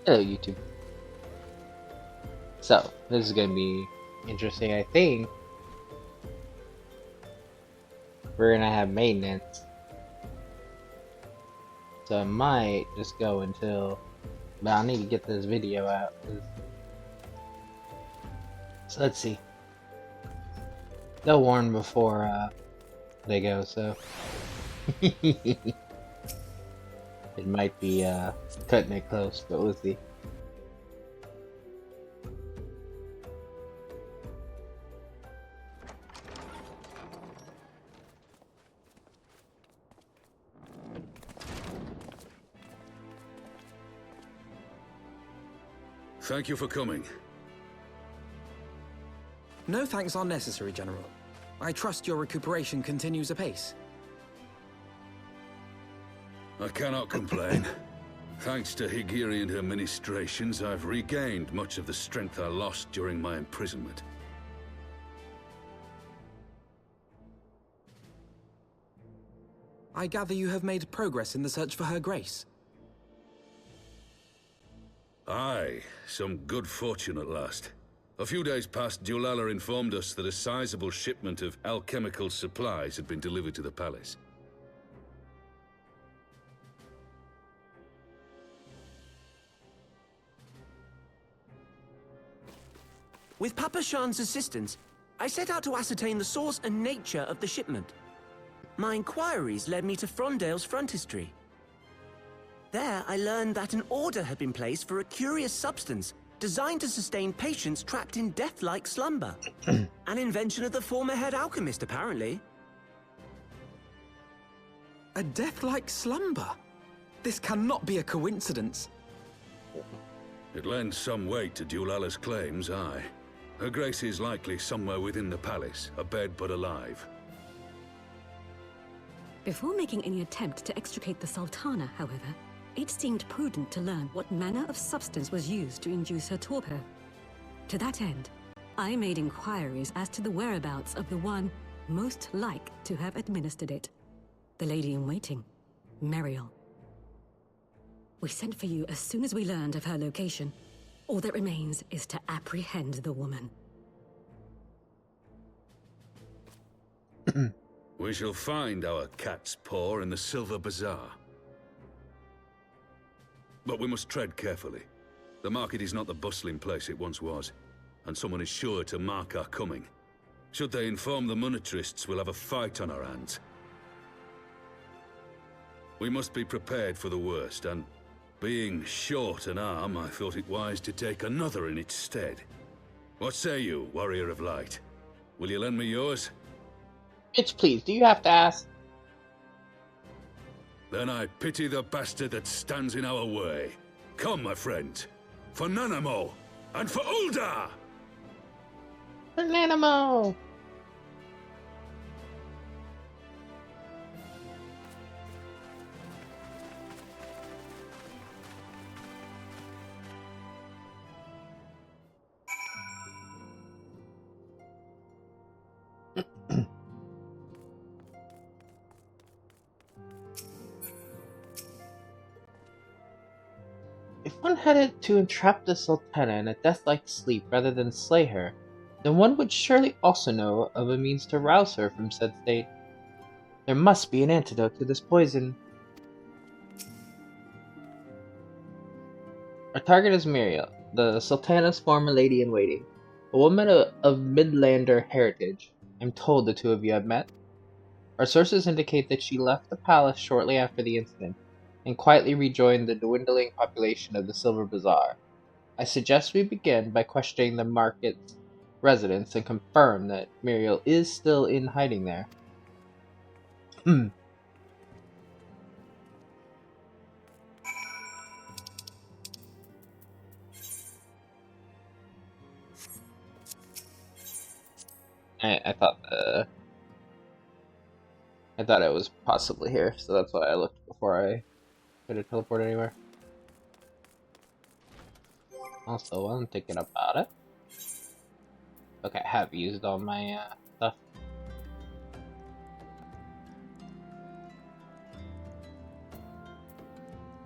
Hello, YouTube. So, this is gonna be interesting, I think. We're gonna have maintenance. So I might just go until... But I need to get this video out. So let's see. They'll warn before they go, so... It might be cutting it close, but we'll see. Thank you for coming. No thanks are necessary, General. I trust your recuperation continues apace. I cannot complain. Thanks to Higiri and her ministrations, I've regained much of the strength I lost during my imprisonment. I gather you have made progress in the search for Her Grace. Aye, some good fortune at last. A few days past, Dulala informed us that a sizable shipment of alchemical supplies had been delivered to the palace. With Papa Shan's assistance, I set out to ascertain the source and nature of the shipment. My inquiries led me to Frondale's frontistery. There, I learned that an order had been placed for a curious substance designed to sustain patients trapped in death-like slumber. An invention of the former head alchemist, apparently. A death-like slumber? This cannot be a coincidence. It lends some weight to Dulala's claims, aye. Her Grace is likely somewhere within the palace, abed but alive. Before making any attempt to extricate the Sultana, however, it seemed prudent to learn what manner of substance was used to induce her torpor. To that end, I made inquiries as to the whereabouts of the one most like to have administered it. The lady in waiting, Muriel. We sent for you as soon as we learned of her location. All that remains is to apprehend the woman. We shall find our cat's paw in the Silver Bazaar. But we must tread carefully. The market is not the bustling place it once was, and someone is sure to mark our coming. Should they inform the monetarists, we'll have a fight on our hands. We must be prepared for the worst, and being short an arm, I thought it wise to take another in its stead. What say you, Warrior of Light? Will you lend me yours? Bitch, please, do you have to ask? Then I pity the bastard that stands in our way. Come, my friend. For Nanamo, and for Ulda! Nanamo! If one headed to entrap the Sultana in a death-like sleep rather than slay her, then one would surely also know of a means to rouse her from said state. There must be an antidote to this poison. Our target is Muriel, the Sultana's former lady-in-waiting, a woman of Midlander heritage. I'm told the two of you have met. Our sources indicate that she left the palace shortly after the incident, and quietly rejoined the dwindling population of the Silver Bazaar. I suggest we begin by questioning the market's residents and confirm that Muriel is still in hiding there. I thought it was possibly here, so that's why I looked before I could have teleported anywhere. Also, while I'm thinking about it, okay, I have used all my stuff.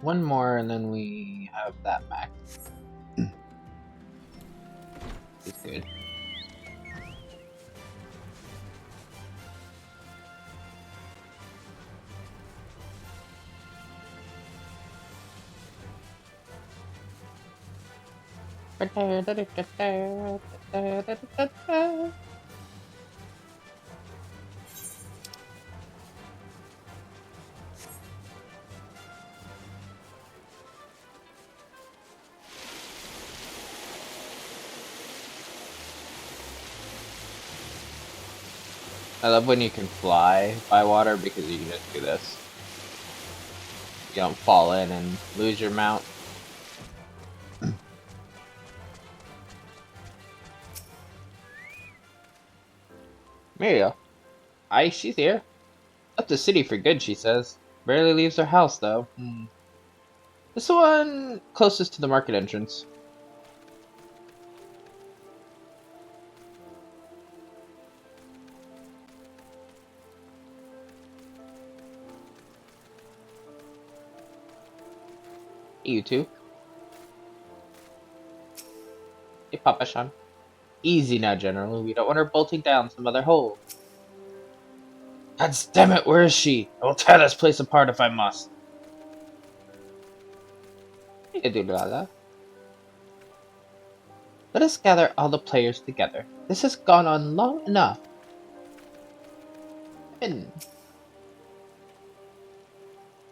One more, and then we have that max. It's good. I love when you can fly by water because you can just do this. You don't fall in and lose your mount. Mario. Aye, she's here. Left the city for good, she says. Barely leaves her house, though. This one closest to the market entrance. Hey, you two. Hey, Papa Sean. Easy now, General. We don't want her bolting down some other hole. God damn it, where is she? I will tear this place apart if I must. Let us gather all the players together. This has gone on long enough. And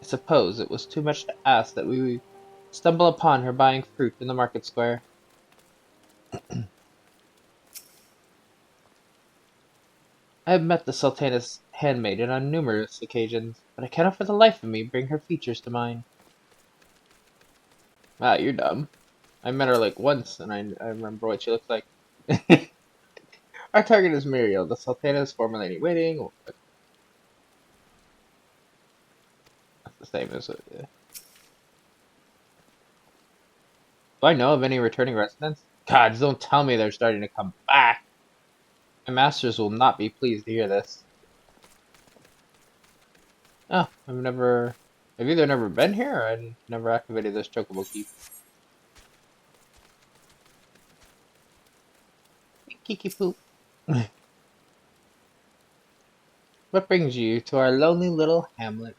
I suppose it was too much to ask that we stumble upon her buying fruit in the market square. I have met the Sultana's handmaiden on numerous occasions, but I cannot for the life of me bring her features to mind. Ah, you're dumb. I met her like once, and I remember what she looks like. Our target is Muriel, the Sultana's former lady waiting. That's the same as it. Yeah. Do I know of any returning residents? God, don't tell me they're starting to come back. My masters will not be pleased to hear this. Oh, I've either never been here or I never activated this chocobo keep. Kiki poop. What brings you to our lonely little hamlet?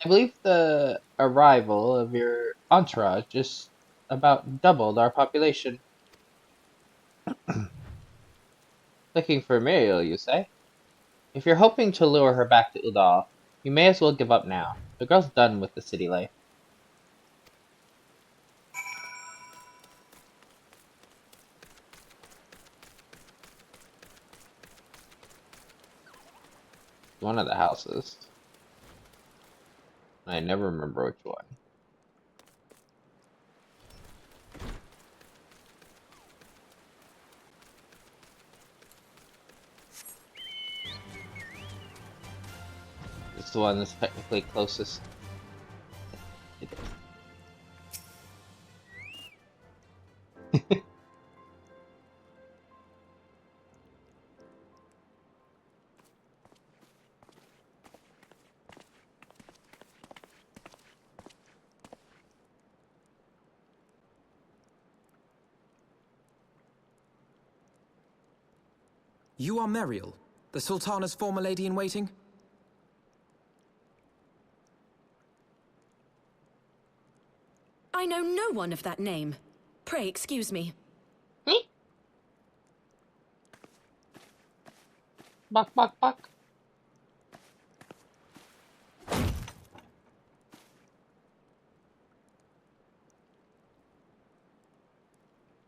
I believe the arrival of your entourage just about doubled our population. Looking for Muriel, you say? If you're hoping to lure her back to Udal, you may as well give up now. The girl's done with the city life. One of the houses. I never remember which one. It's the one that's technically closest. It is. You are Meriel, the Sultana's former lady-in-waiting? I know no one of that name. Pray excuse me. Buck, buck, buck.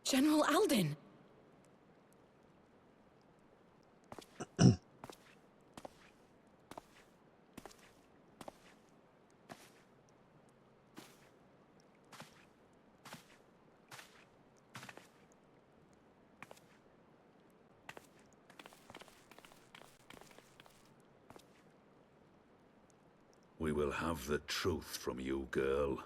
General Alden! We will have the truth from you, girl.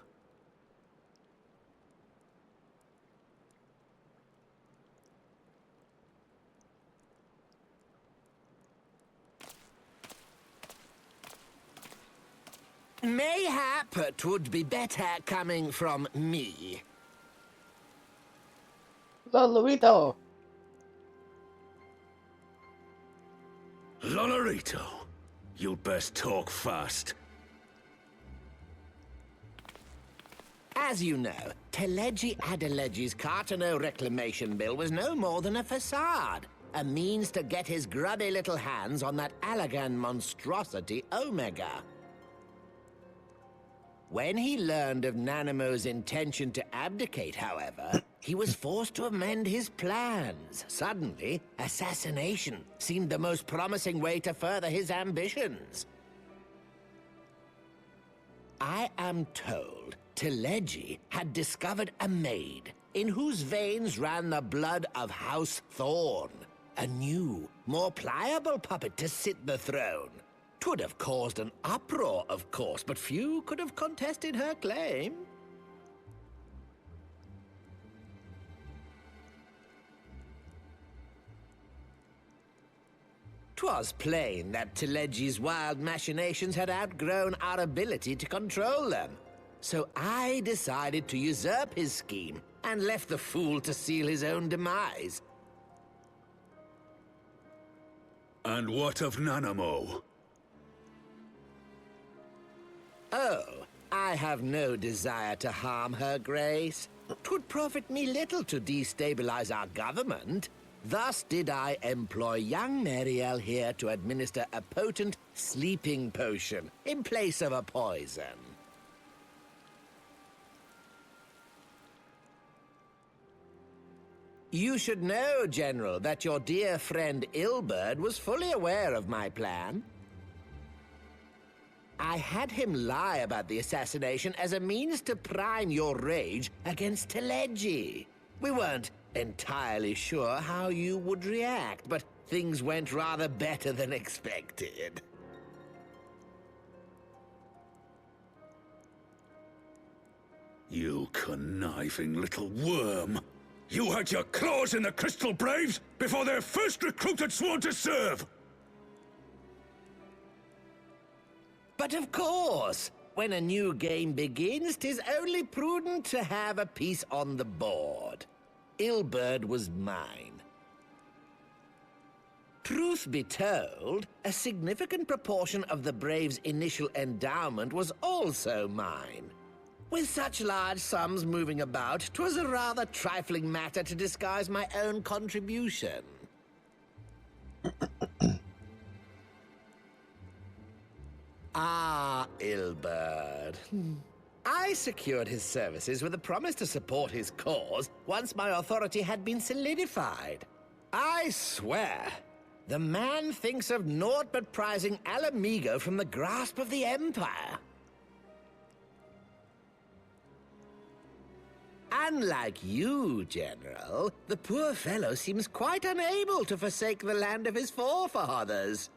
Mayhap 'twould be better coming from me. Lolorito! Lolorito, you'd best talk fast. As you know, Teleji Adeleji's Cartano reclamation bill was no more than a facade. A means to get his grubby little hands on that Allagan monstrosity Omega. When he learned of Nanamo's intention to abdicate, however, he was forced to amend his plans. Suddenly, assassination seemed the most promising way to further his ambitions. I am told Teleji had discovered a maid in whose veins ran the blood of House Thorn. A new, more pliable puppet to sit the throne. 'Twould have caused an uproar, of course, but few could have contested her claim. 'Twas plain that Teleji's wild machinations had outgrown our ability to control them. So I decided to usurp his scheme and left the fool to seal his own demise. And what of Nanamo? Oh, I have no desire to harm her grace. 'Twould profit me little to destabilize our government. Thus did I employ young Mariel here to administer a potent sleeping potion in place of a poison. You should know, General, that your dear friend Ilberd was fully aware of my plan. I had him lie about the assassination as a means to prime your rage against Teleji. We weren't entirely sure how you would react, but things went rather better than expected. You conniving little worm! You had your claws in the Crystal Braves before their first recruit had sworn to serve! But of course, when a new game begins, 'tis only prudent to have a piece on the board. Ilberd was mine. Truth be told, a significant proportion of the Braves' initial endowment was also mine. With such large sums moving about, 'twas a rather trifling matter to disguise my own contribution. Ah, Ilberd. I secured his services with a promise to support his cause once my authority had been solidified. I swear, the man thinks of naught but prizing Alamigo from the grasp of the Empire. Unlike you, General, the poor fellow seems quite unable to forsake the land of his forefathers.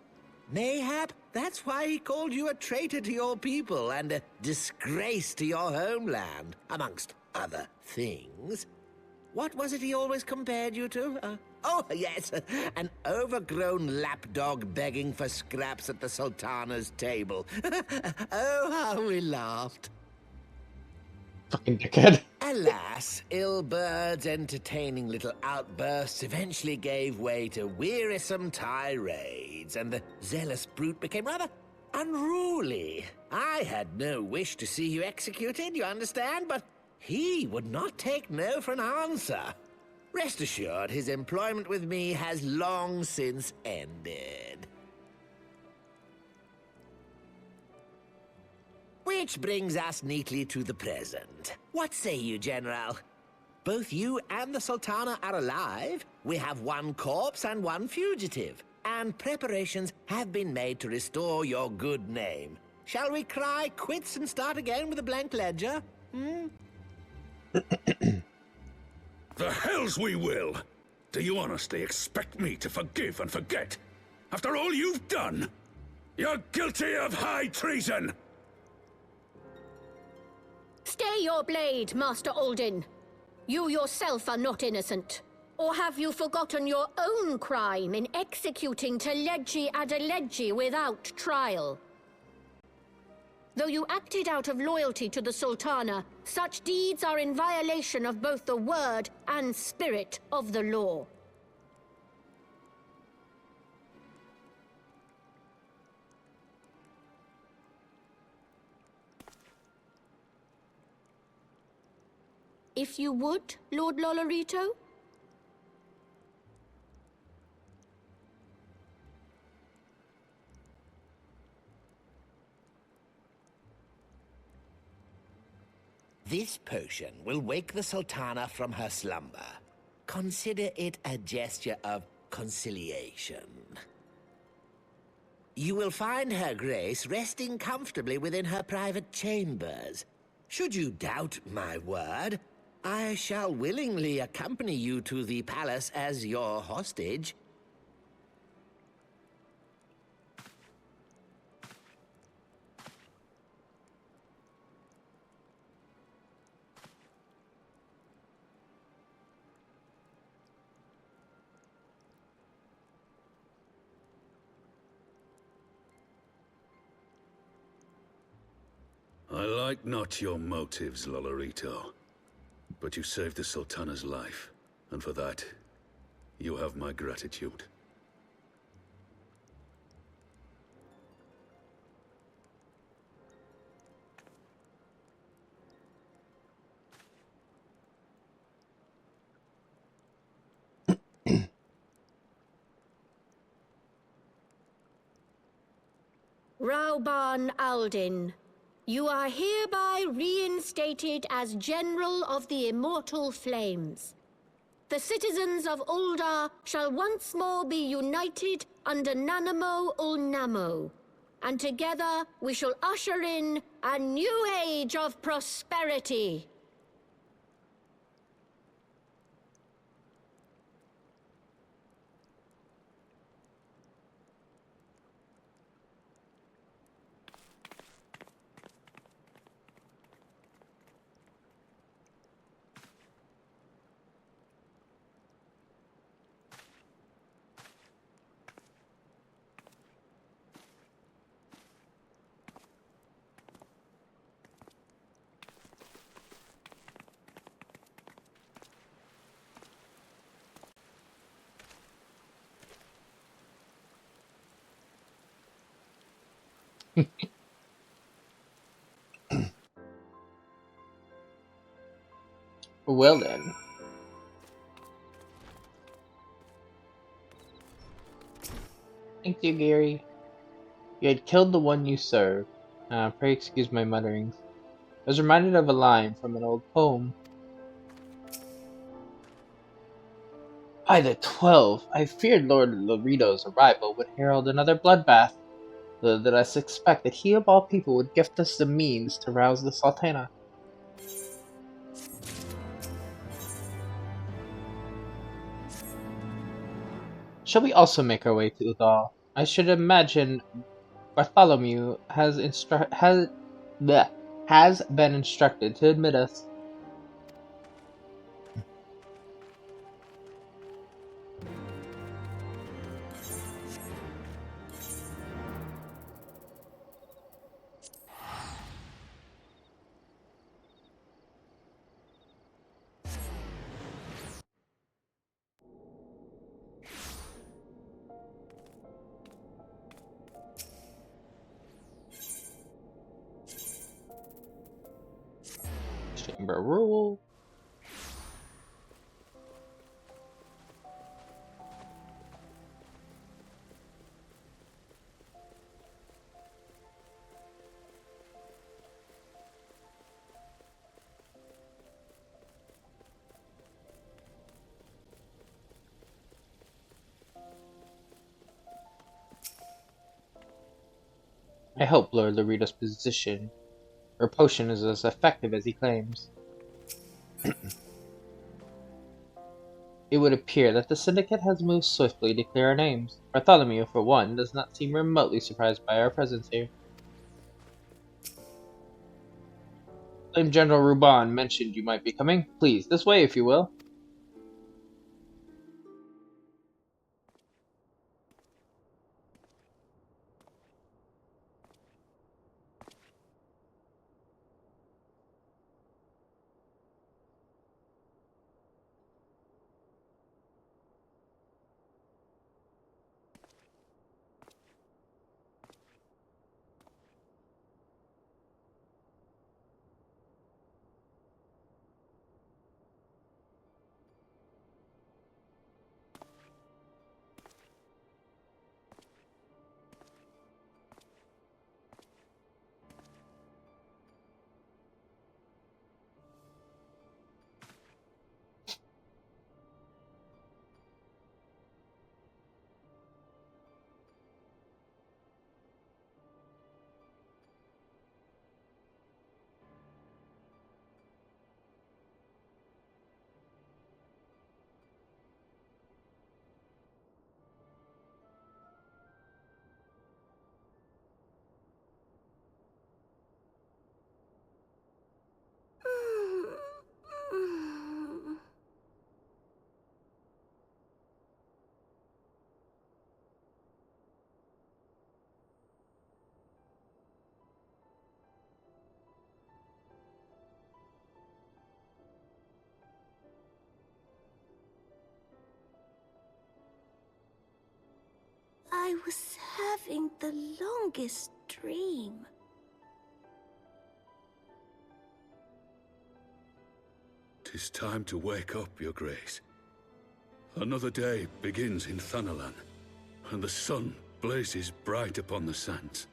Mayhap that's why he called you a traitor to your people and a disgrace to your homeland, amongst other things. What was it he always compared you to? Oh, yes, an overgrown lapdog begging for scraps at the Sultana's table. Oh, how we laughed. Fucking dickhead. Alas, Ilberd's entertaining little outbursts eventually gave way to wearisome tirades, and the zealous brute became rather unruly. I had no wish to see you executed, you understand, but he would not take no for an answer. Rest assured, his employment with me has long since ended. Which brings us neatly to the present. What say you, General? Both you and the Sultana are alive. We have one corpse and one fugitive. And preparations have been made to restore your good name. Shall we cry quits and start again with a blank ledger? The hells we will! Do you honestly expect me to forgive and forget? After all you've done? You're guilty of high treason! Stay your blade, Master Alden. You yourself are not innocent. Or have you forgotten your own crime in executing Teleji Adeleji without trial? Though you acted out of loyalty to the Sultana, such deeds are in violation of both the word and spirit of the law. If you would, Lord Lolorito? This potion will wake the Sultana from her slumber. Consider it a gesture of conciliation. You will find Her Grace resting comfortably within her private chambers. Should you doubt my word, I shall willingly accompany you to the palace as your hostage. I like not your motives, Lolorito. But you saved the Sultana's life, and for that, you have my gratitude. Rauban Aldin, you are hereby reinstated as General of the Immortal Flames. The citizens of Ul'dah shall once more be united under Nanamo Ul'Namo, and together we shall usher in a new age of prosperity. Well then. Thank you, Gary. You had killed the one you served. Pray excuse my mutterings. I was reminded of a line from an old poem. By the 12, I feared Lord Lorito's arrival would herald another bloodbath. Little did I suspect that he of all people would gift us the means to rouse the Sultana. Shall we also make our way to Udal? I should imagine Bartholomew has been instructed to admit us. Chamber rule. I hope Lord Lorito's position or potion is as effective as he claims. It would appear that the Syndicate has moved swiftly to clear our names. Bartholomew, for one, does not seem remotely surprised by our presence here. Flame General Ruban mentioned you might be coming. Please, this way if you will. I was having the longest dream. "'Tis time to wake up, Your Grace. Another day begins in Thanalan, and the sun blazes bright upon the sands.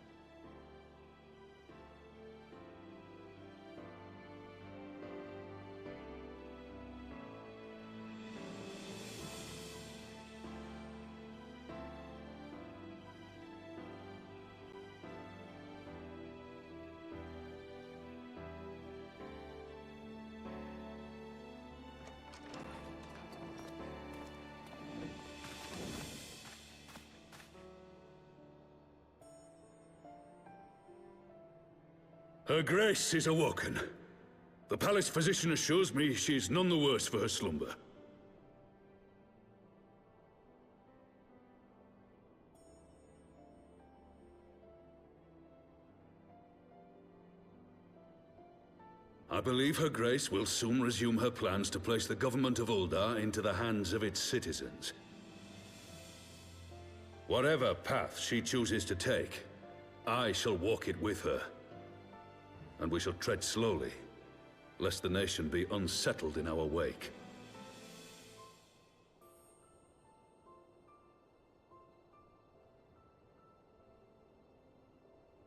Her Grace is awoken. The palace physician assures me she is none the worse for her slumber. I believe Her Grace will soon resume her plans to place the government of Uldar into the hands of its citizens. Whatever path she chooses to take, I shall walk it with her. And we shall tread slowly, lest the nation be unsettled in our wake.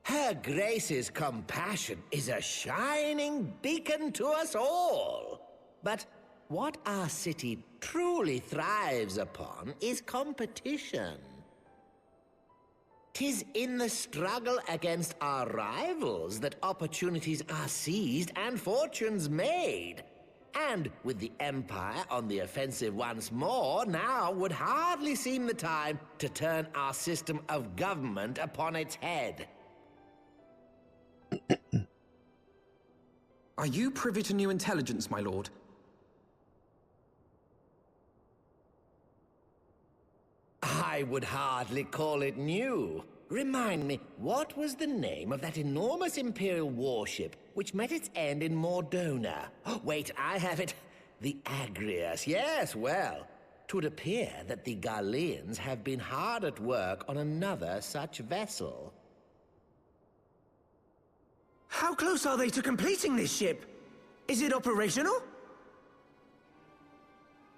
Her Grace's compassion is a shining beacon to us all. But what our city truly thrives upon is competition. 'Tis in the struggle against our rivals that opportunities are seized and fortunes made. And with the Empire on the offensive once more, now would hardly seem the time to turn our system of government upon its head. Are you privy to new intelligence, my lord? I would hardly call it new. Remind me, what was the name of that enormous Imperial warship which met its end in Mordona? Oh, wait, I have it. The Agrius. Yes, well, 'twould appear that the Garleans have been hard at work on another such vessel. How close are they to completing this ship? Is it operational?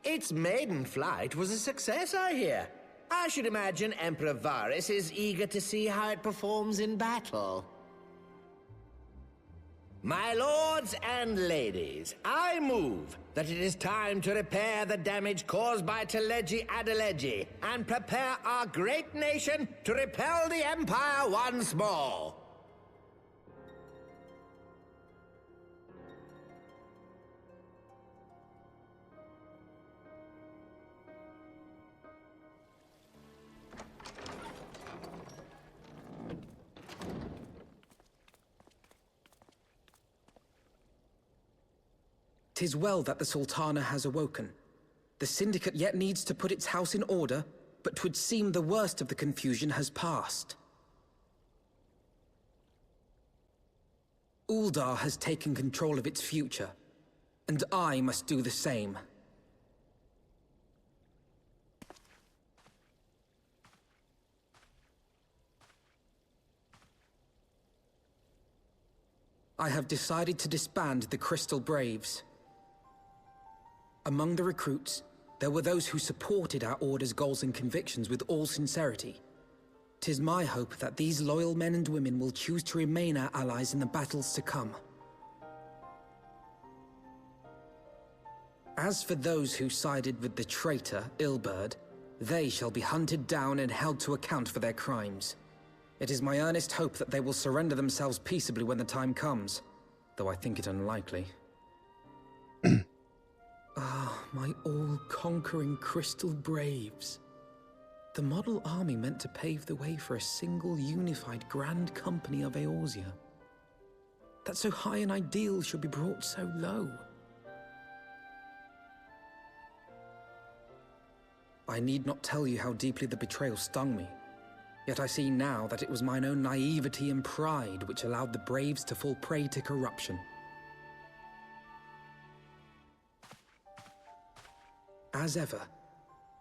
Its maiden flight was a success, I hear. I should imagine Emperor Varys is eager to see how it performs in battle. My lords and ladies, I move that it is time to repair the damage caused by Teleji Adeleji and prepare our great nation to repel the Empire once more. "'Tis well that the Sultana has awoken. The Syndicate yet needs to put its house in order, but 'twould seem the worst of the confusion has passed. Uldar has taken control of its future, and I must do the same. I have decided to disband the Crystal Braves. Among the recruits, there were those who supported our Order's goals and convictions with all sincerity. 'Tis my hope that these loyal men and women will choose to remain our allies in the battles to come. As for those who sided with the traitor, Ilberd, they shall be hunted down and held to account for their crimes. It is my earnest hope that they will surrender themselves peaceably when the time comes, though I think it unlikely. Ah, my all-conquering Crystal Braves. The model army meant to pave the way for a single unified Grand Company of Eorzea. That so high an ideal should be brought so low. I need not tell you how deeply the betrayal stung me. Yet I see now that it was mine own naivety and pride which allowed the Braves to fall prey to corruption. As ever,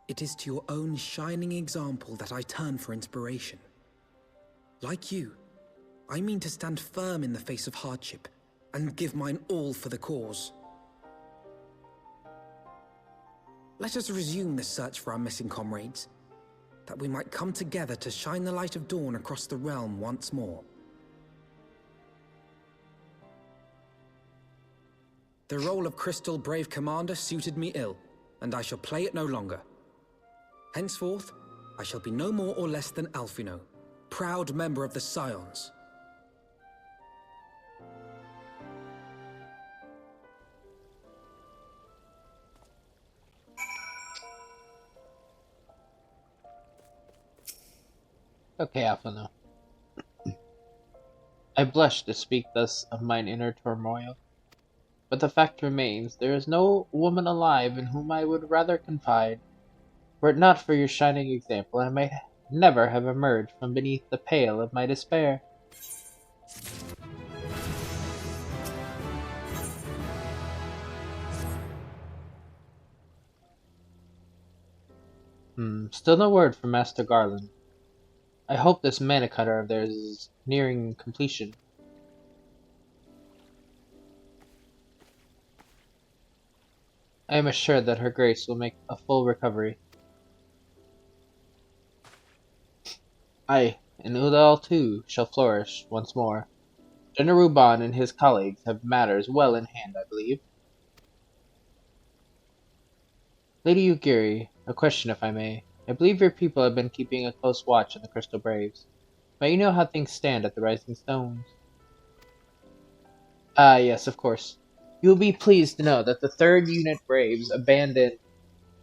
It is to your own shining example that I turn for inspiration. Like you, I mean to stand firm in the face of hardship and give mine all for the cause. Let us resume the search for our missing comrades, that we might come together to shine the light of dawn across the realm once more. The role of Crystal Brave Commander suited me ill, and I shall play it no longer. Henceforth, I shall be no more or less than Alphino, proud member of the Scions. Okay, Alphino. I blush to speak thus of mine inner turmoil, but the fact remains, there is no woman alive in whom I would rather confide. Were it not for your shining example, I might never have emerged from beneath the pale of my despair. Still no word from Master Garland. I hope this mana cutter of theirs is nearing completion. I am assured that her grace will make a full recovery. I, and Udal too, shall flourish once more. General Ruban and his colleagues have matters well in hand, I believe. Lady Ugiri, a question if I may. I believe your people have been keeping a close watch on the Crystal Braves. Might you know how things stand at the Rising Stones? Ah, yes, of course. You will be pleased to know that the 3rd Unit Braves abandoned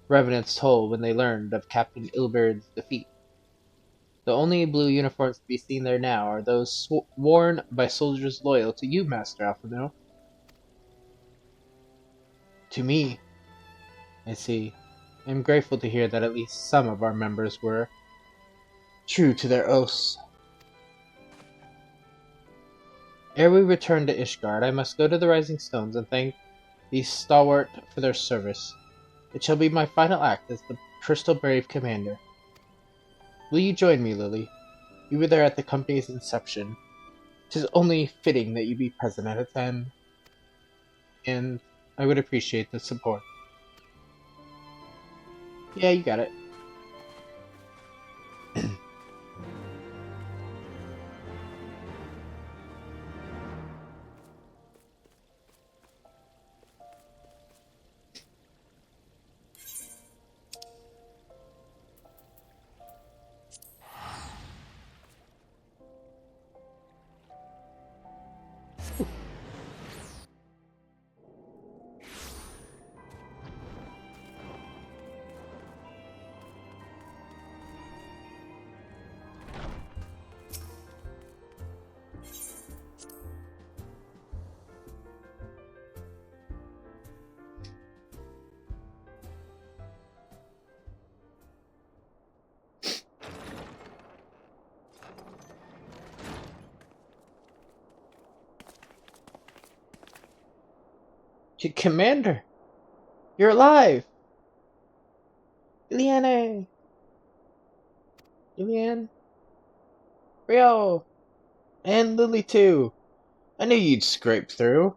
Revenant's Toll when they learned of Captain Ilberd's defeat. The only blue uniforms to be seen there now are those worn by soldiers loyal to you, Master Alphino. To me. I see. I am grateful to hear that at least some of our members were true to their oaths. Ere we return to Ishgard, I must go to the Rising Stones and thank these stalwart for their service. It shall be my final act as the Crystal Brave Commander. Will you join me, Lily? You were there at the company's inception. 'Tis only fitting that you be present at its end, and I would appreciate the support. Yeah, you got it. Commander! You're alive! Iliane! Iliane? Rio! And Lily too! I knew you'd scrape through.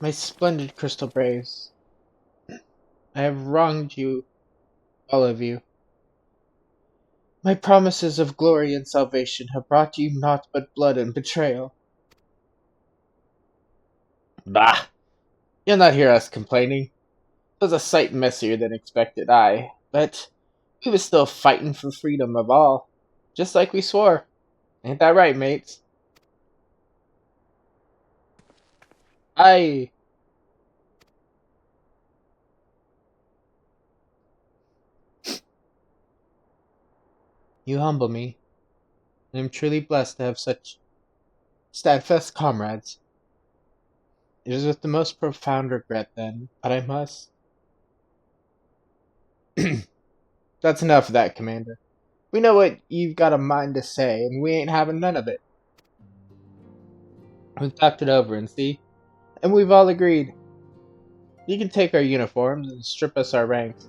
My splendid Crystal Braves. I have wronged you, all of you. My promises of glory and salvation have brought you naught but blood and betrayal. Bah! You'll not hear us complaining. It was a sight messier than expected, aye, but we was still fighting for freedom of all, just like we swore. Ain't that right, mates? Aye. You humble me, and I'm truly blessed to have such steadfast comrades. It is with the most profound regret, then, but I must. That's enough of that, Commander. We know what you've got a mind to say, and we ain't having none of it. We've talked it over, and see? And we've all agreed. You can take our uniforms and strip us our ranks.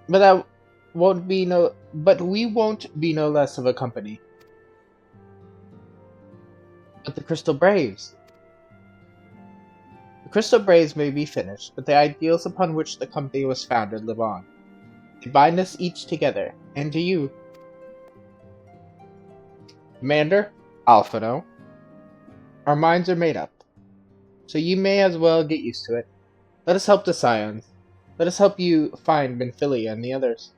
But that won't be no but we won't be no less of a company. But the Crystal Braves. The Crystal Braves may be finished, but the ideals upon which the company was founded live on. They bind us each together, and to you. Commander, Alphino, our minds are made up, so you may as well get used to it. Let us help the Scions. Let us help you find Benfilia and the others.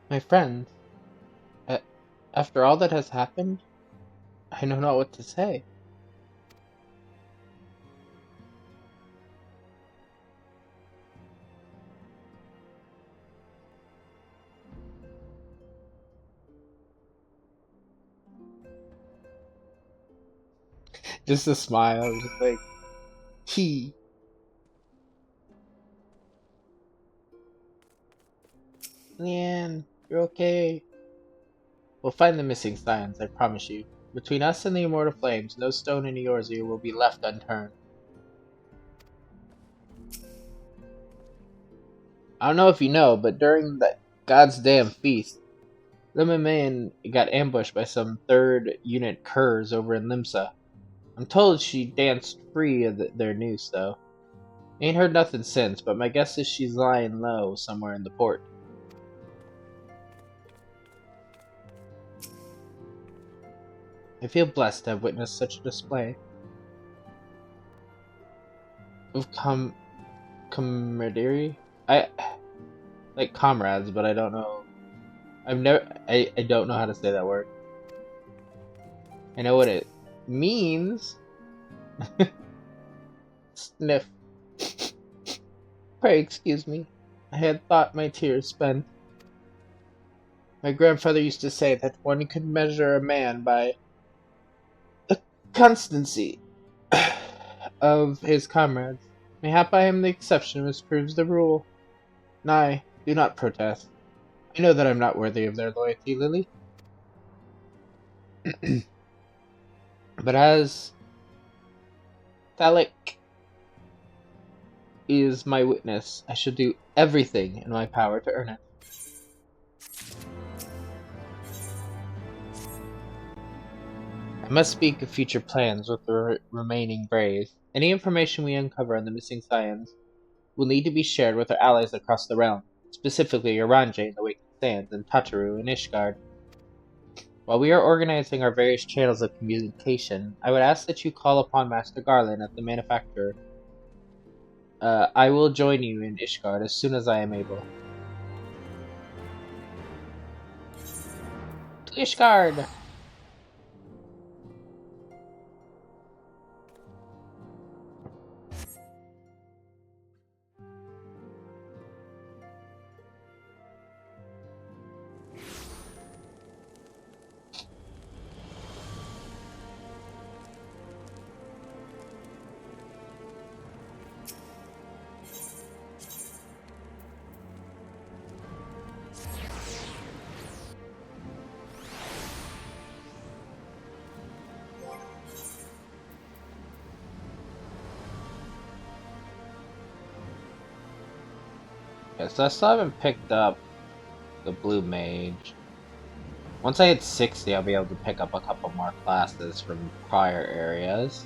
My friends, after all that has happened, I know not what to say. Just a smile, just like, he. Leanne, you're okay. We'll find the missing Scions, I promise you. Between us and the Immortal Flames, no stone in Eorzea will be left unturned. I don't know if you know, but during that God's damn feast, Limmerman got ambushed by some 3rd Unit curs over in Limsa. I'm told she danced free of their noose, though. Ain't heard nothing since, but my guess is she's lying low somewhere in the port. I feel blessed to have witnessed such a display of camaraderie. I like comrades, but I don't know. I don't know how to say that word. I know what it means. Sniff. Pray excuse me. I had thought my tears spent. My grandfather used to say that one could measure a man by the constancy of his comrades. Mayhap I am the exception which proves the rule. Nay, do not protest. I know that I'm not worthy of their loyalty, Lily. But as Thalic is my witness, I shall do everything in my power to earn it. I must speak of future plans with the remaining Braves. Any information we uncover on the missing Scions will need to be shared with our allies across the realm, specifically Oranje in the Waking Sands and Tataru in Ishgard. While we are organizing our various channels of communication, I would ask that you call upon Master Garland at the Manufacturer. I will join you in Ishgard as soon as I am able. To Ishgard! Okay, so I still haven't picked up the Blue Mage. Once I hit 60, I'll be able to pick up a couple more classes from prior areas.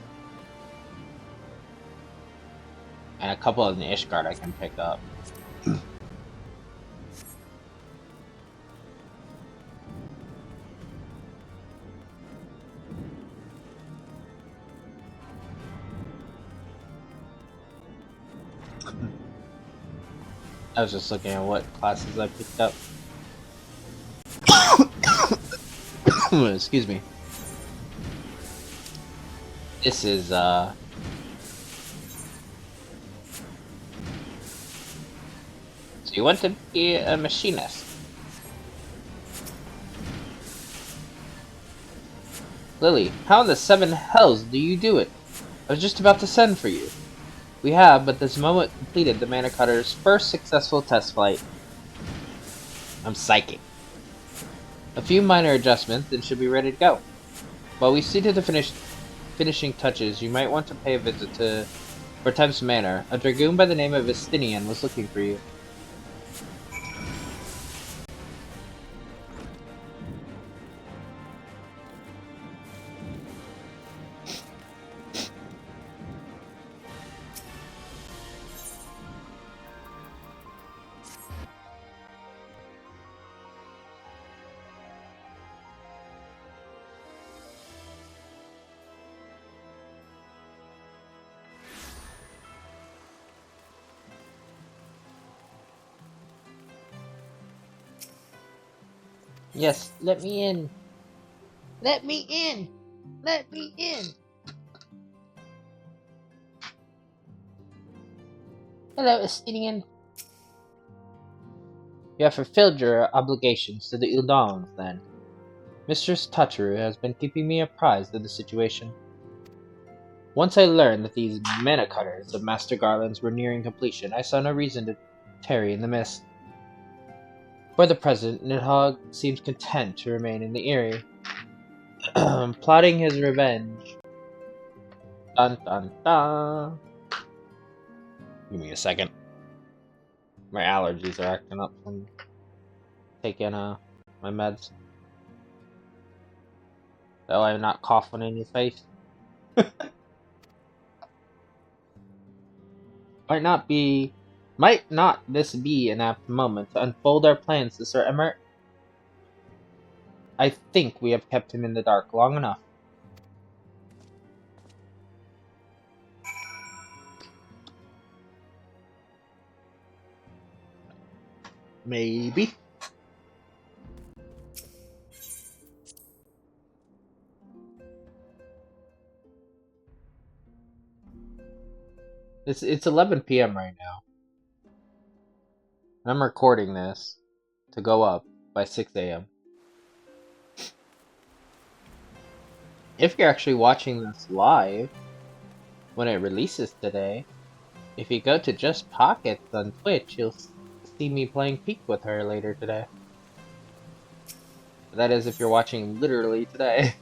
And a couple of the Ishgard I can pick up. I was just looking at what classes I picked up. Excuse me. This is, So you want to be a machinist? Lily, how in the 7 hells do you do it? I was just about to send for you. We have, but this moment, completed the Manicutter's first successful test flight. I'm psychic. A few minor adjustments and should be ready to go. While we see to the finishing touches, you might want to pay a visit to Vortem's Manor. A dragoon by the name of Estinian was looking for you. Yes, let me in. Let me in. Let me in. Hello, Estinian. You have fulfilled your obligations to the Uldons, then. Mistress Tataru has been keeping me apprised of the situation. Once I learned that these mana cutters of Master Garland's were nearing completion, I saw no reason to tarry in the mist. For the present, Nidhogg seems content to remain in the Eyrie, plotting his revenge. Dun dun dun. Give me a second. My allergies are acting up from taking my meds. So I'm not coughing in your face. Might not this be an apt moment to unfold our plans to Sir Emmert? I think we have kept him in the dark long enough. Maybe. It's 11 p.m. right now. And I'm recording this to go up by 6 a.m. If you're actually watching this live when it releases today, if you go to Just Pockets on Twitch, you'll see me playing Peek with her later today. That is if you're watching literally today.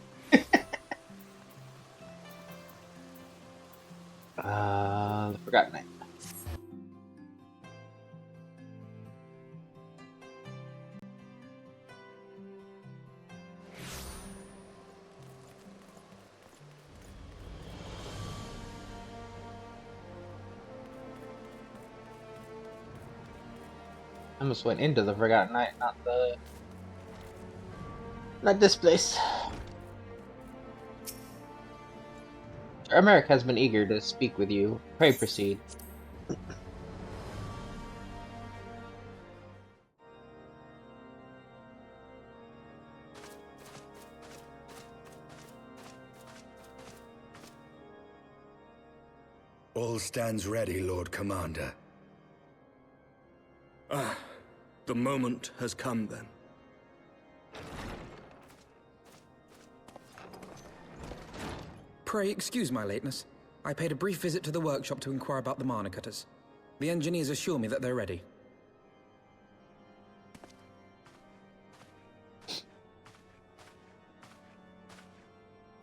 The Forgotten Night. I almost went into the Forgotten Night, not this place. Sir Emeric has been eager to speak with you. Pray proceed. All stands ready, Lord Commander. Ah, the moment has come then. Pray excuse my lateness. I paid a brief visit to the workshop to inquire about the mana cutters. The engineers assure me that they're ready.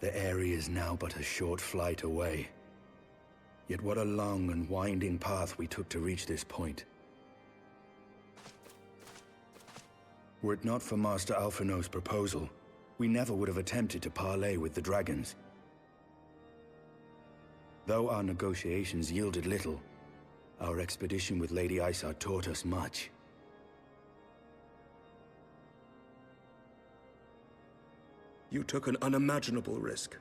The area is now but a short flight away. Yet what a long and winding path we took to reach this point. Were it not for Master Alphino's proposal, we never would have attempted to parley with the dragons. Though our negotiations yielded little, our expedition with Lady Isar taught us much. You took an unimaginable risk.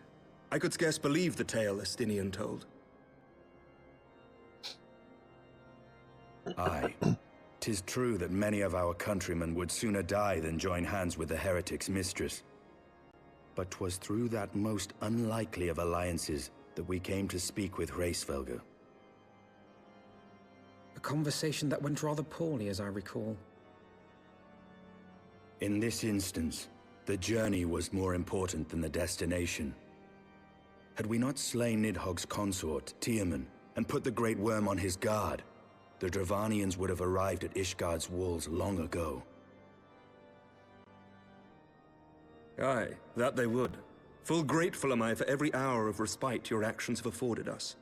I could scarce believe the tale Estinian told. Aye. 'Tis true that many of our countrymen would sooner die than join hands with the heretic's mistress. But 'twas through that most unlikely of alliances that we came to speak with Hraesvelgr. A conversation that went rather poorly, as I recall. In this instance, the journey was more important than the destination. Had we not slain Nidhogg's consort, Tiaman, and put the Great Worm on his guard, the Dravanians would have arrived at Ishgard's walls long ago. Aye, that they would. Full grateful am I for every hour of respite your actions have afforded us.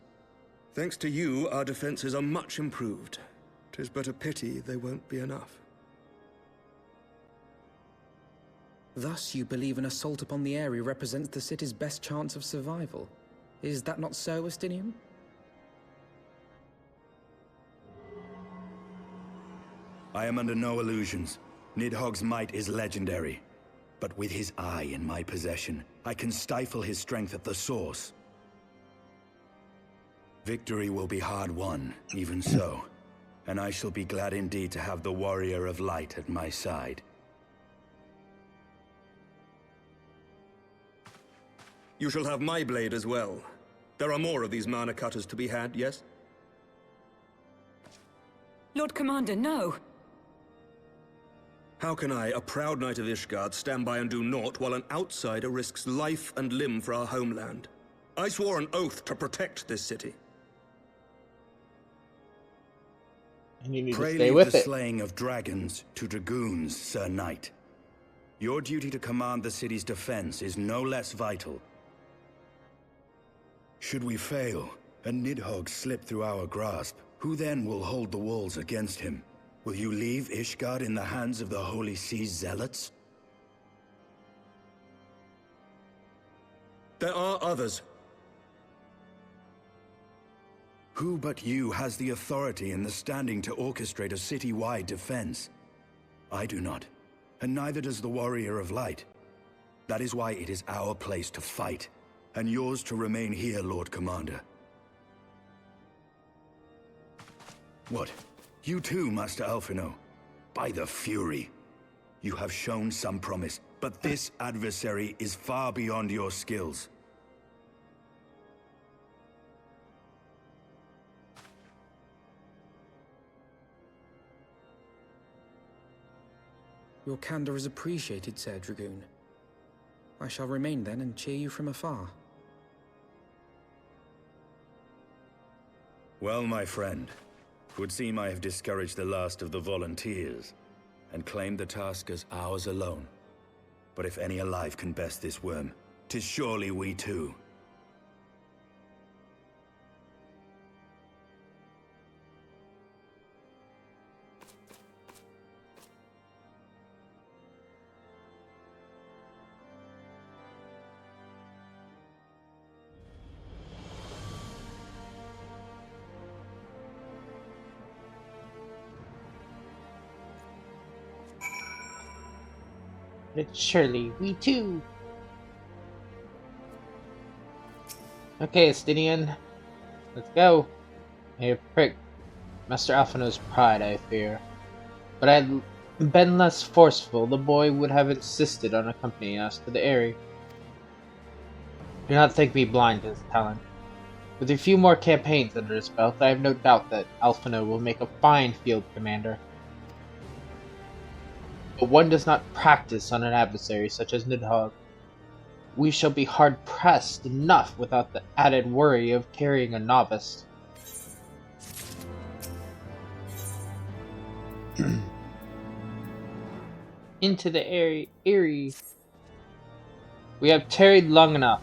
Thanks to you, our defenses are much improved. 'Tis but a pity they won't be enough. Thus you believe an assault upon the area represents the city's best chance of survival. Is that not so, Astinian? I am under no illusions. Nidhogg's might is legendary. But with his eye in my possession, I can stifle his strength at the source. Victory will be hard won, even so. And I shall be glad indeed to have the Warrior of Light at my side. You shall have my blade as well. There are more of these mana cutters to be had, yes? Lord Commander, no! How can I, a proud knight of Ishgard, stand by and do naught while an outsider risks life and limb for our homeland? I swore an oath to protect this city. And you need to Pray stay leave with the it. slaying of dragons to dragoons, Sir Knight. Your duty to command the city's defense is no less vital. Should we fail, and Nidhogg slip through our grasp, who then will hold the walls against him? Will you leave Ishgard in the hands of the Holy Sea's zealots? There are others. Who but you has the authority and the standing to orchestrate a city-wide defense? I do not, and neither does the Warrior of Light. That is why it is our place to fight, and yours to remain here, Lord Commander. What? You too, Master Alphino? By the Fury! You have shown some promise, but this adversary is far beyond your skills. Your candor is appreciated, Sir Dragoon. I shall remain then and cheer you from afar. Well, my friend, it would seem I have discouraged the last of the volunteers, and claimed the task as ours alone. But if any alive can best this worm, 'tis surely we too. It's surely we too. Okay, Astinian. Let's go. I have pricked Master Alphino's pride, I fear. But had been less forceful, the boy would have insisted on accompanying us to the area. Do not think me blind to his talent. With a few more campaigns under his belt, I have no doubt that Alphino will make a fine field commander. But one does not practice on an adversary such as Nidhogg. We shall be hard-pressed enough without the added worry of carrying a novice. Into the Eyrie. We have tarried long enough.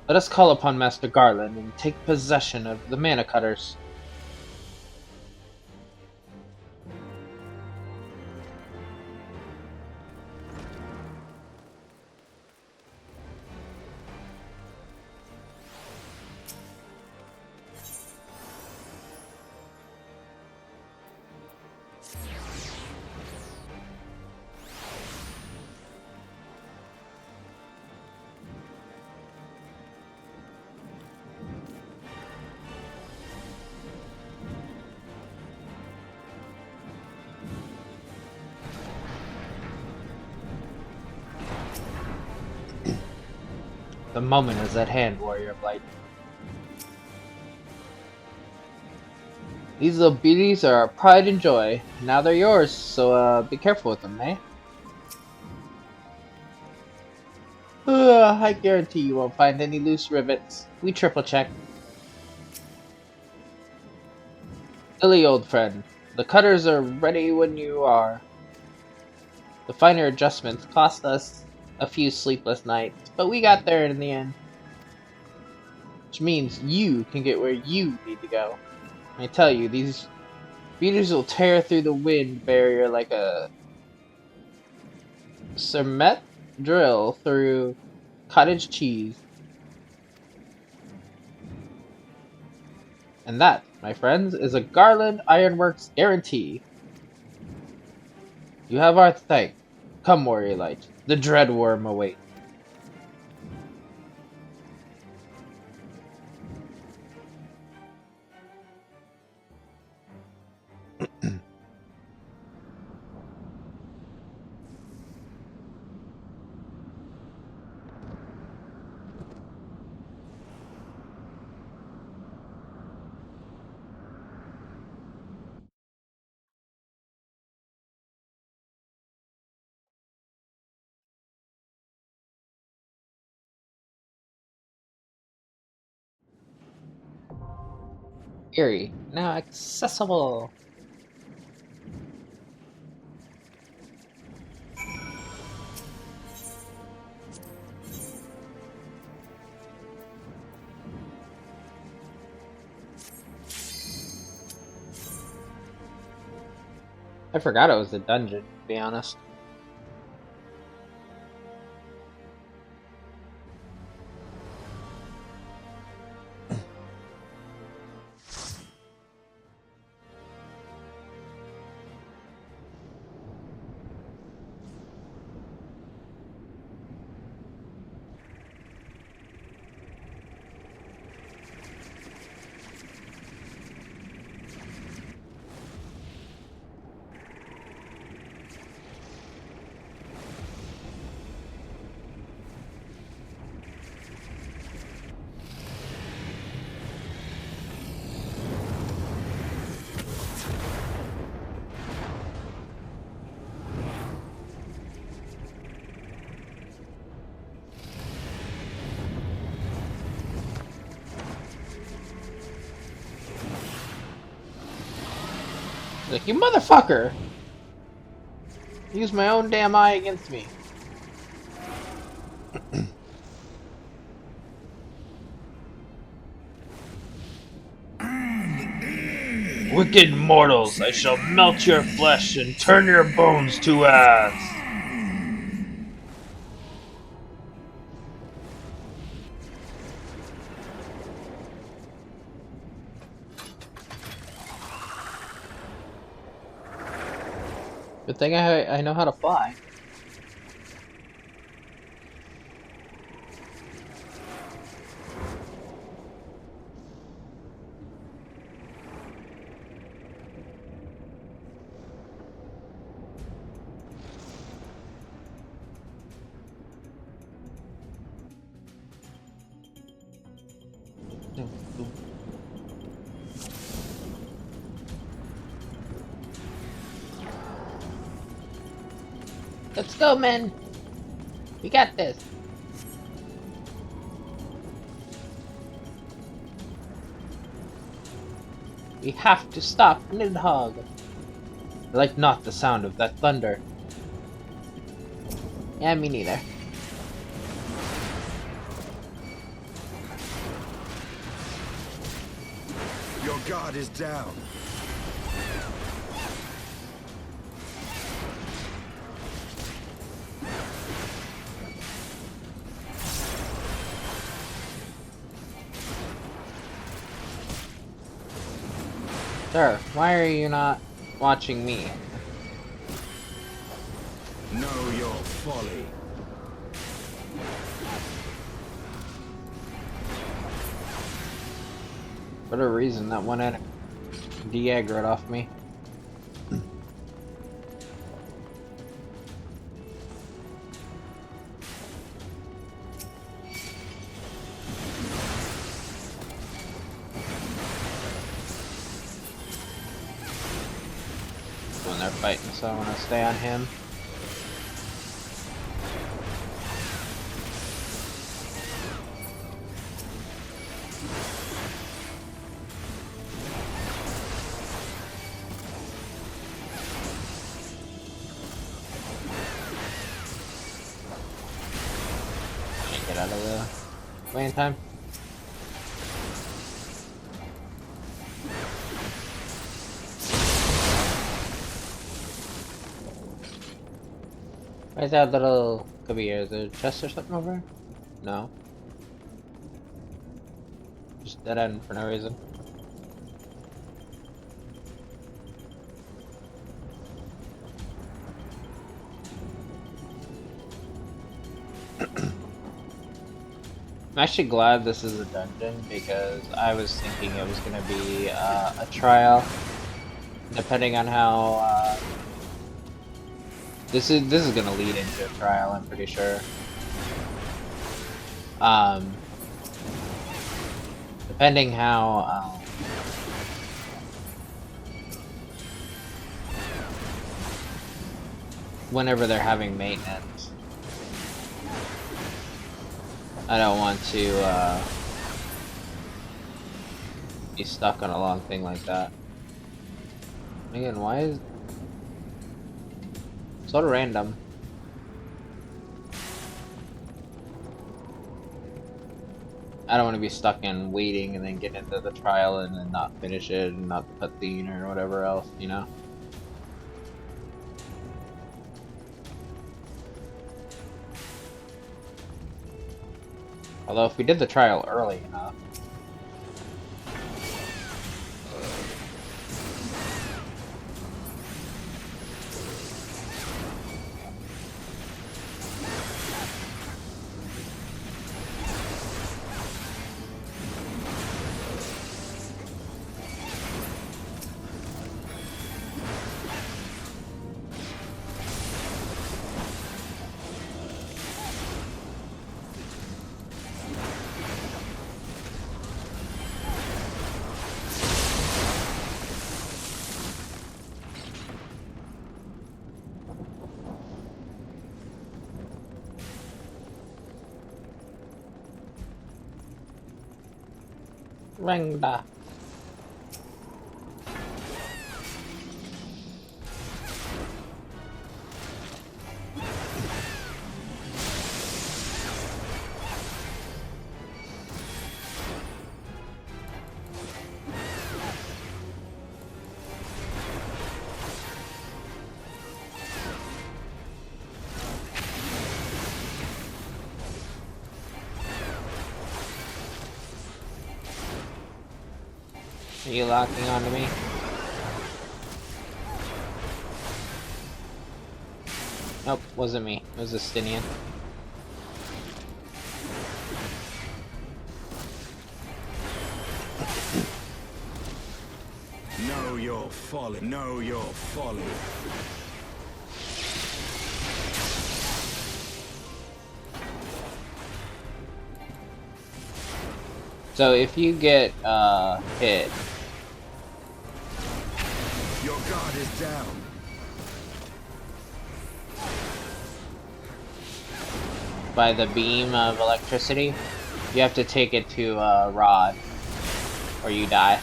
Let us call upon Master Garland and take possession of the mana cutters. The moment is at hand, Warrior of Light. These little beauties are our pride and joy. Now they're yours, so be careful with them, eh? I guarantee you won't find any loose rivets. We triple check. Silly old friend, the cutters are ready when you are. The finer adjustments cost us a few sleepless nights, but we got there in the end. Which means you can get where you need to go. I tell you, these beaters will tear through the wind barrier like a cement drill through cottage cheese. And that, my friends, is a Garland Ironworks guarantee. You have our thanks. Come, warrior light. The dread worm awaits. Eerie, now accessible. I forgot it was a dungeon, to be honest. Like, you motherfucker! Use my own damn eye against me. Wicked mortals, I shall melt your flesh and turn your bones to ash. Good thing I know how to fly. Let's go, men. We got this. We have to stop Nidhogg. I like not the sound of that thunder. Yeah, me neither. Your guard is down. Sir, why are you not watching me? Know your folly. For a reason that one enemy de-aggroed off me. When they're fighting, so I want to stay on him. out of the way in time. Where's that little... Could be here. Is there a chest or something over here? No. Just dead end for no reason. I'm actually glad this is a dungeon because I was thinking it was going to be a trial. Depending on how this is going to lead into a trial, I'm pretty sure. Depending how whenever they're having maintenance. I don't want to be stuck on a long thing like that. Again, why is sort of random? I don't want to be stuck in waiting and then get into the trial and then not finish it and not the cutscene or whatever else, you know? Although if we did the trial early enough. Rangda. Are you locking onto me? Nope, wasn't me. It was a Stinian. Know your folly. Know your folly. So if you get hit, your guard is down. by the beam of electricity, you have to take it to Rod, or you die.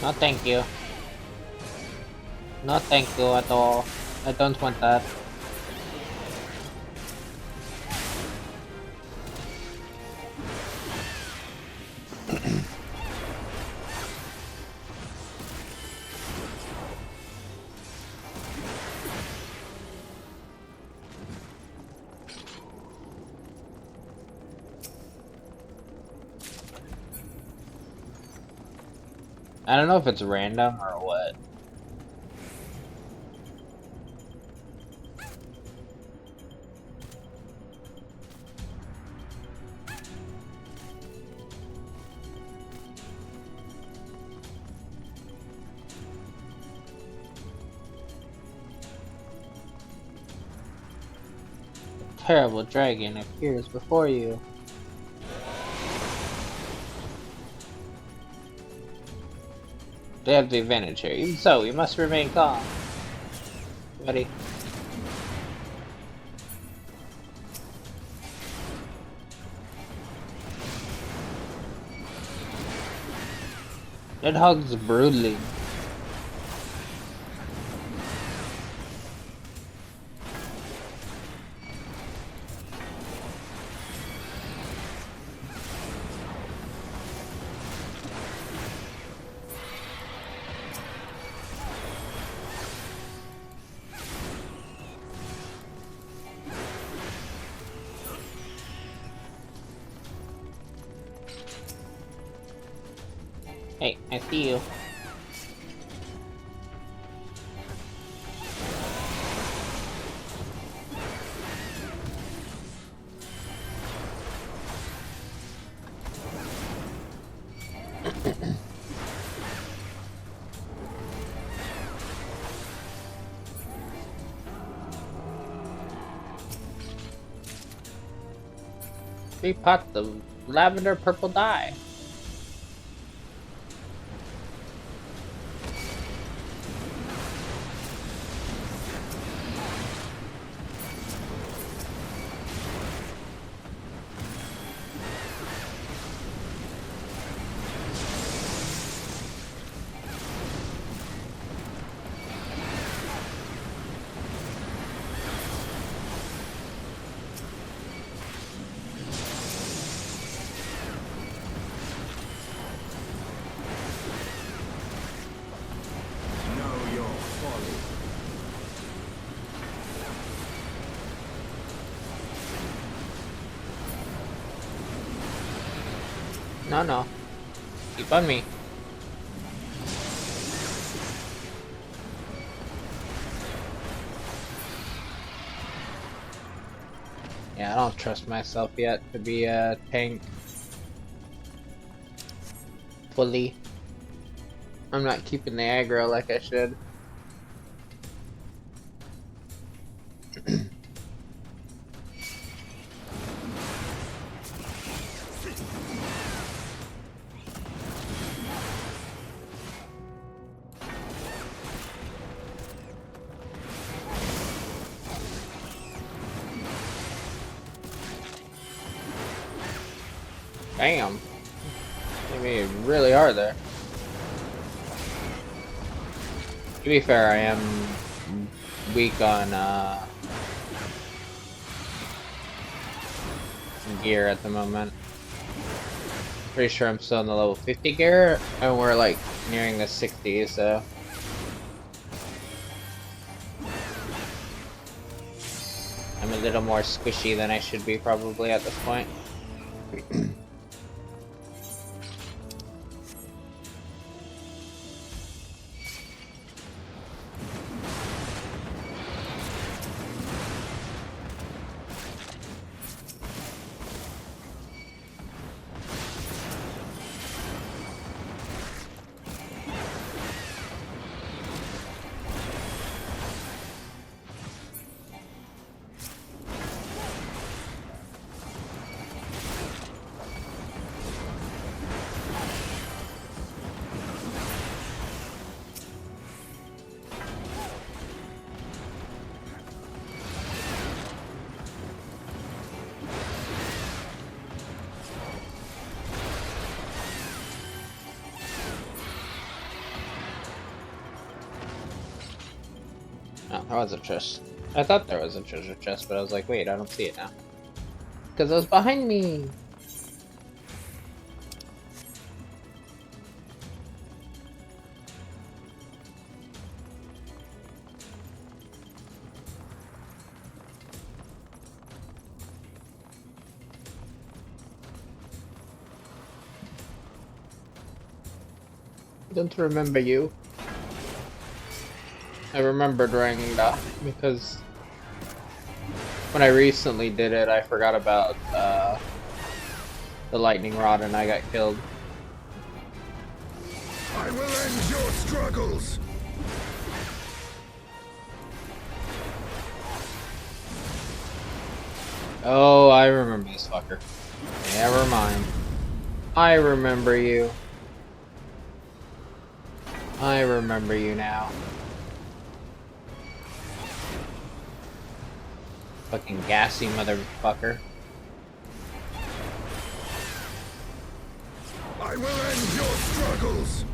No thank you. No thank you at all. I don't want that. I don't know if it's random or what. terrible dragon appears before you. They have the advantage here. Even so, we must remain calm. Ready? It hugs brutally. Hey, I see you. Three pots of lavender purple dye. No. Keep on me. Yeah, I don't trust myself yet to be a tank. Fully. I'm not keeping the aggro like I should. Damn. I mean, really hard there. To be fair, I am weak on gear at the moment. Pretty sure I'm still in the level 50 gear, and we're like nearing the 60, so. I'm a little more squishy than I should be probably at this point. Oh, there was a chest. I thought there was a treasure chest, but I was like, wait, I don't see it now. Because it was behind me! Don't remember you. I remembered Rangda because when I recently did it, I forgot about the lightning rod and I got killed. I will end your struggles! Oh, I remember this fucker. Never mind. I remember you. I remember you now. Fucking gassy motherfucker. I will end your struggles!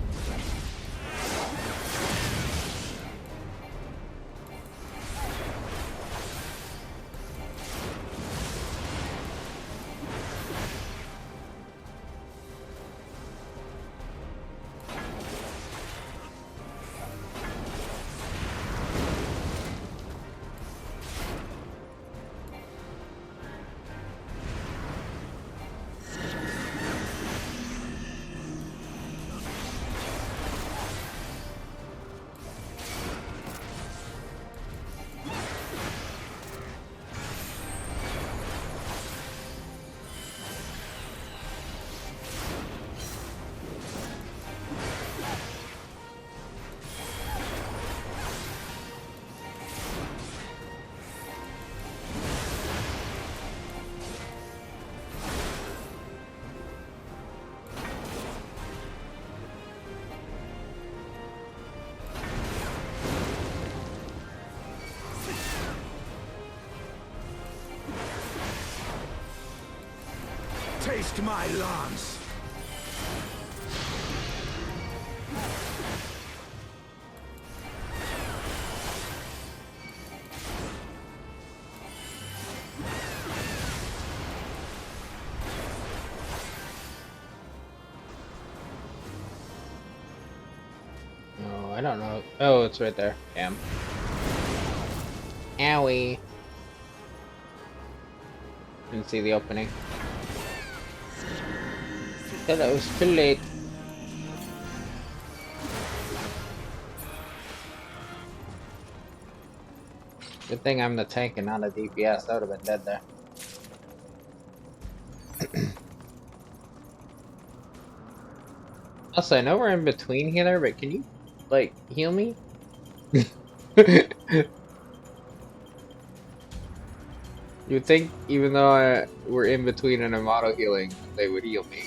Taste my lance! Oh, I don't know. Oh, it's right there. Damn. Owie. Didn't see the opening. Said it was too late. Good thing I'm the tank and not a DPS. I would have been dead there. Also, I know we're in between healer, but can you, like, heal me? You'd think, even though we're in between and I'm auto healing, they would heal me.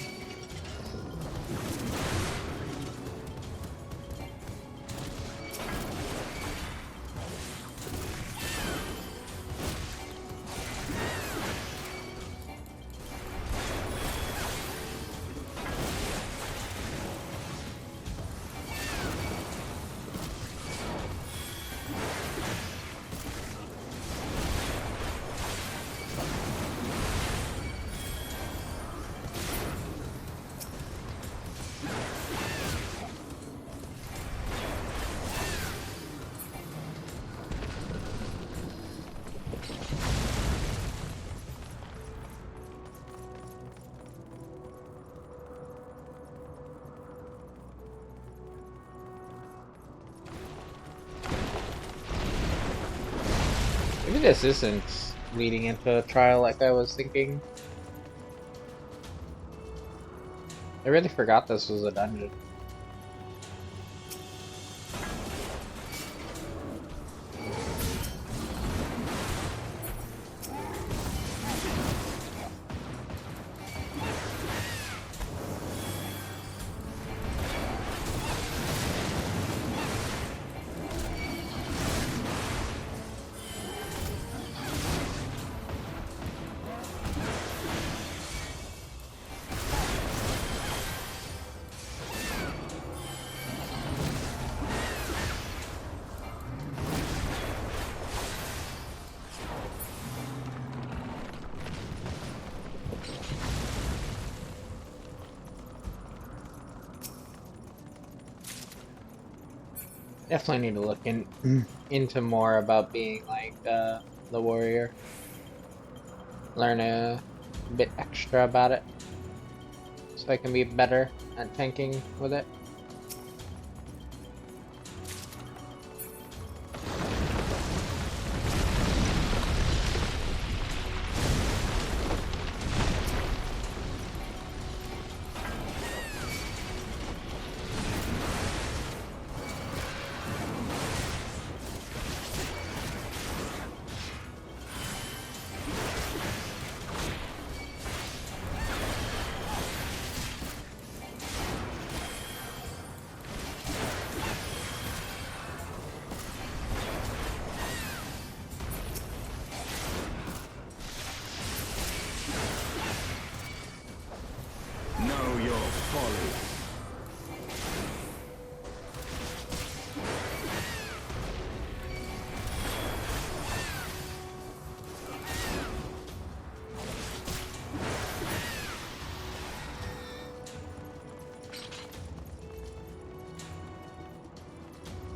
Maybe this isn't leading into a trial like I was thinking. I really forgot this was a dungeon. Definitely need to look into more about being like the warrior. Learn a bit extra about it, so I can be better at tanking with it.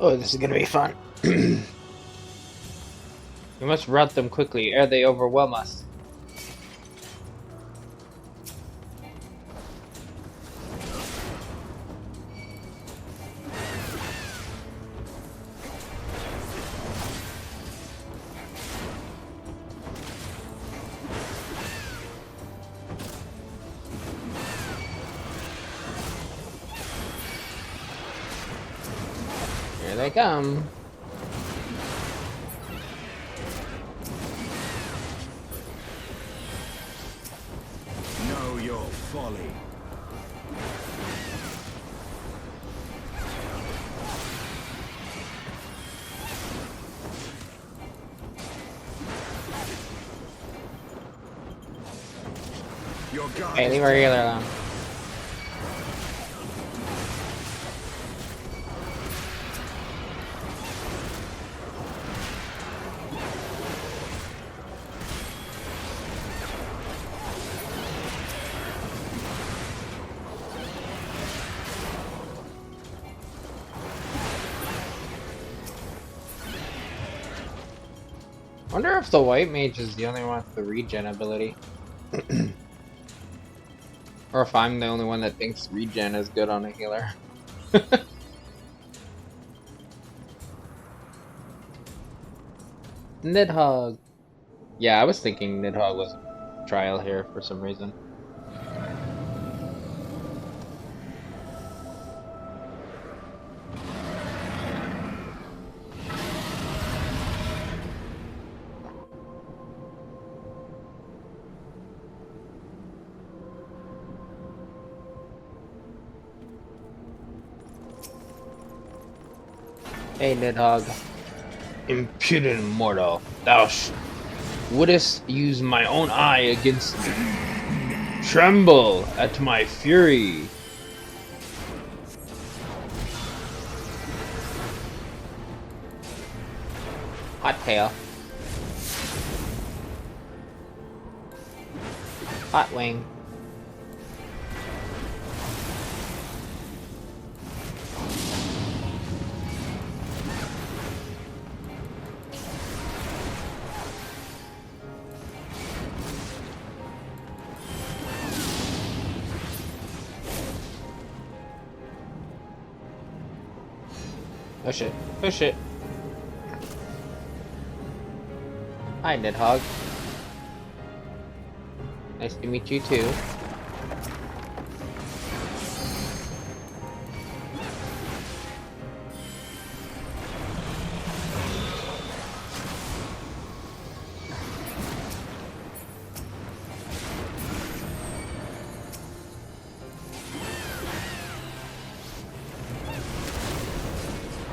Oh, this is gonna be fun. We must rout them quickly ere they overwhelm us. Here they come. Know your folly. Your guard Hey, is leave our healer alone. Wonder if the white mage is the only one with the regen ability. Or if I'm the only one that thinks regen is good on a healer. Nidhogg. Yeah, I was thinking Nidhogg was a trial here for some reason. Hey, Nidhogg. Impudent mortal, thou wouldst use my own eye against me. Tremble at my fury. Hot tail. Hot wing. Push it. Push it. Hi, Nidhogg. Nice to meet you too.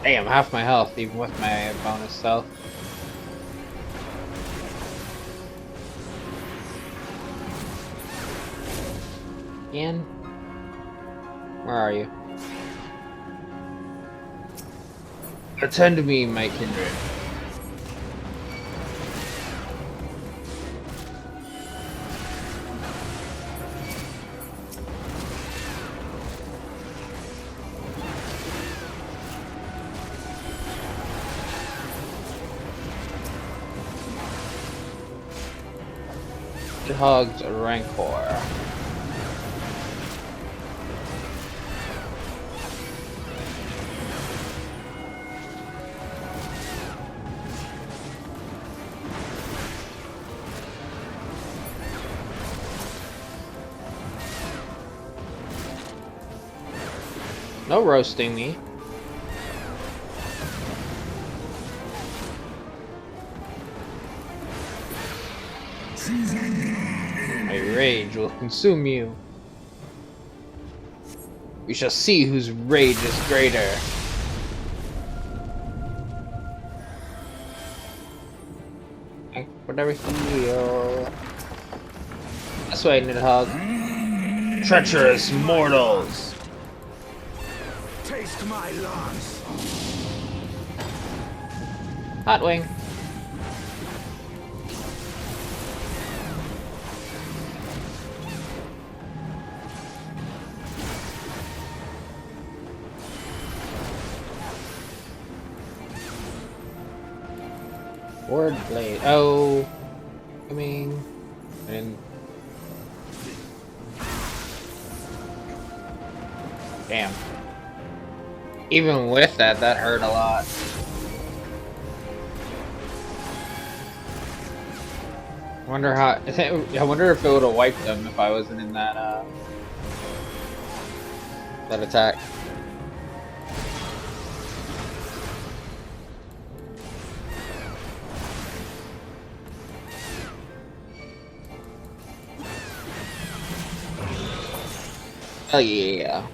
Damn, half my health, even with my bonus stealth. Ian? Where are you? Attend to me, my kindred. Nidhogg's Rancor. No roasting me. My rage will consume you. We shall see whose rage is greater. Whatever heal. This way, Nidhogg. Treacherous mortals. taste my lance. Hot wing. Word blade. Oh, I mean, and damn. Even with that, that hurt a lot. Wonder how. I wonder if it would have wiped them if I wasn't in that attack. Hell yeah.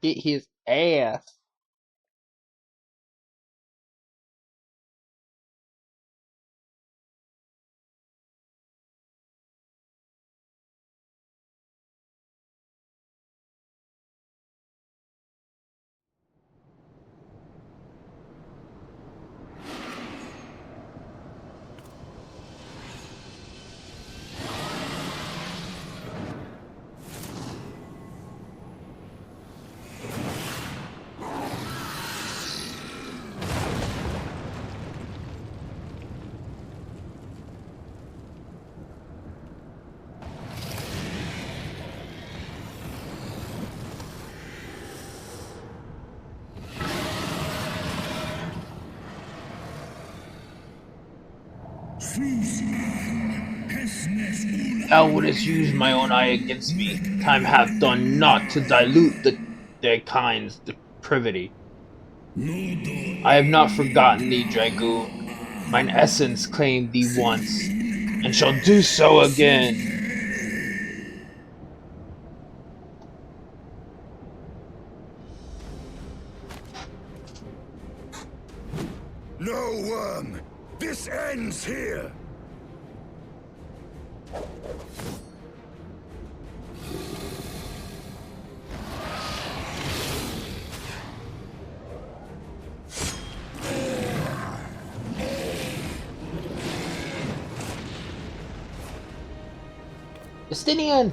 Beat his ass. Thou wouldst use my own eye against me. Time hath done naught to dilute their kind's depravity. I have not forgotten thee, dragoon. Mine essence claimed thee once, and shall do so again. No, worm! This ends here! Justinian!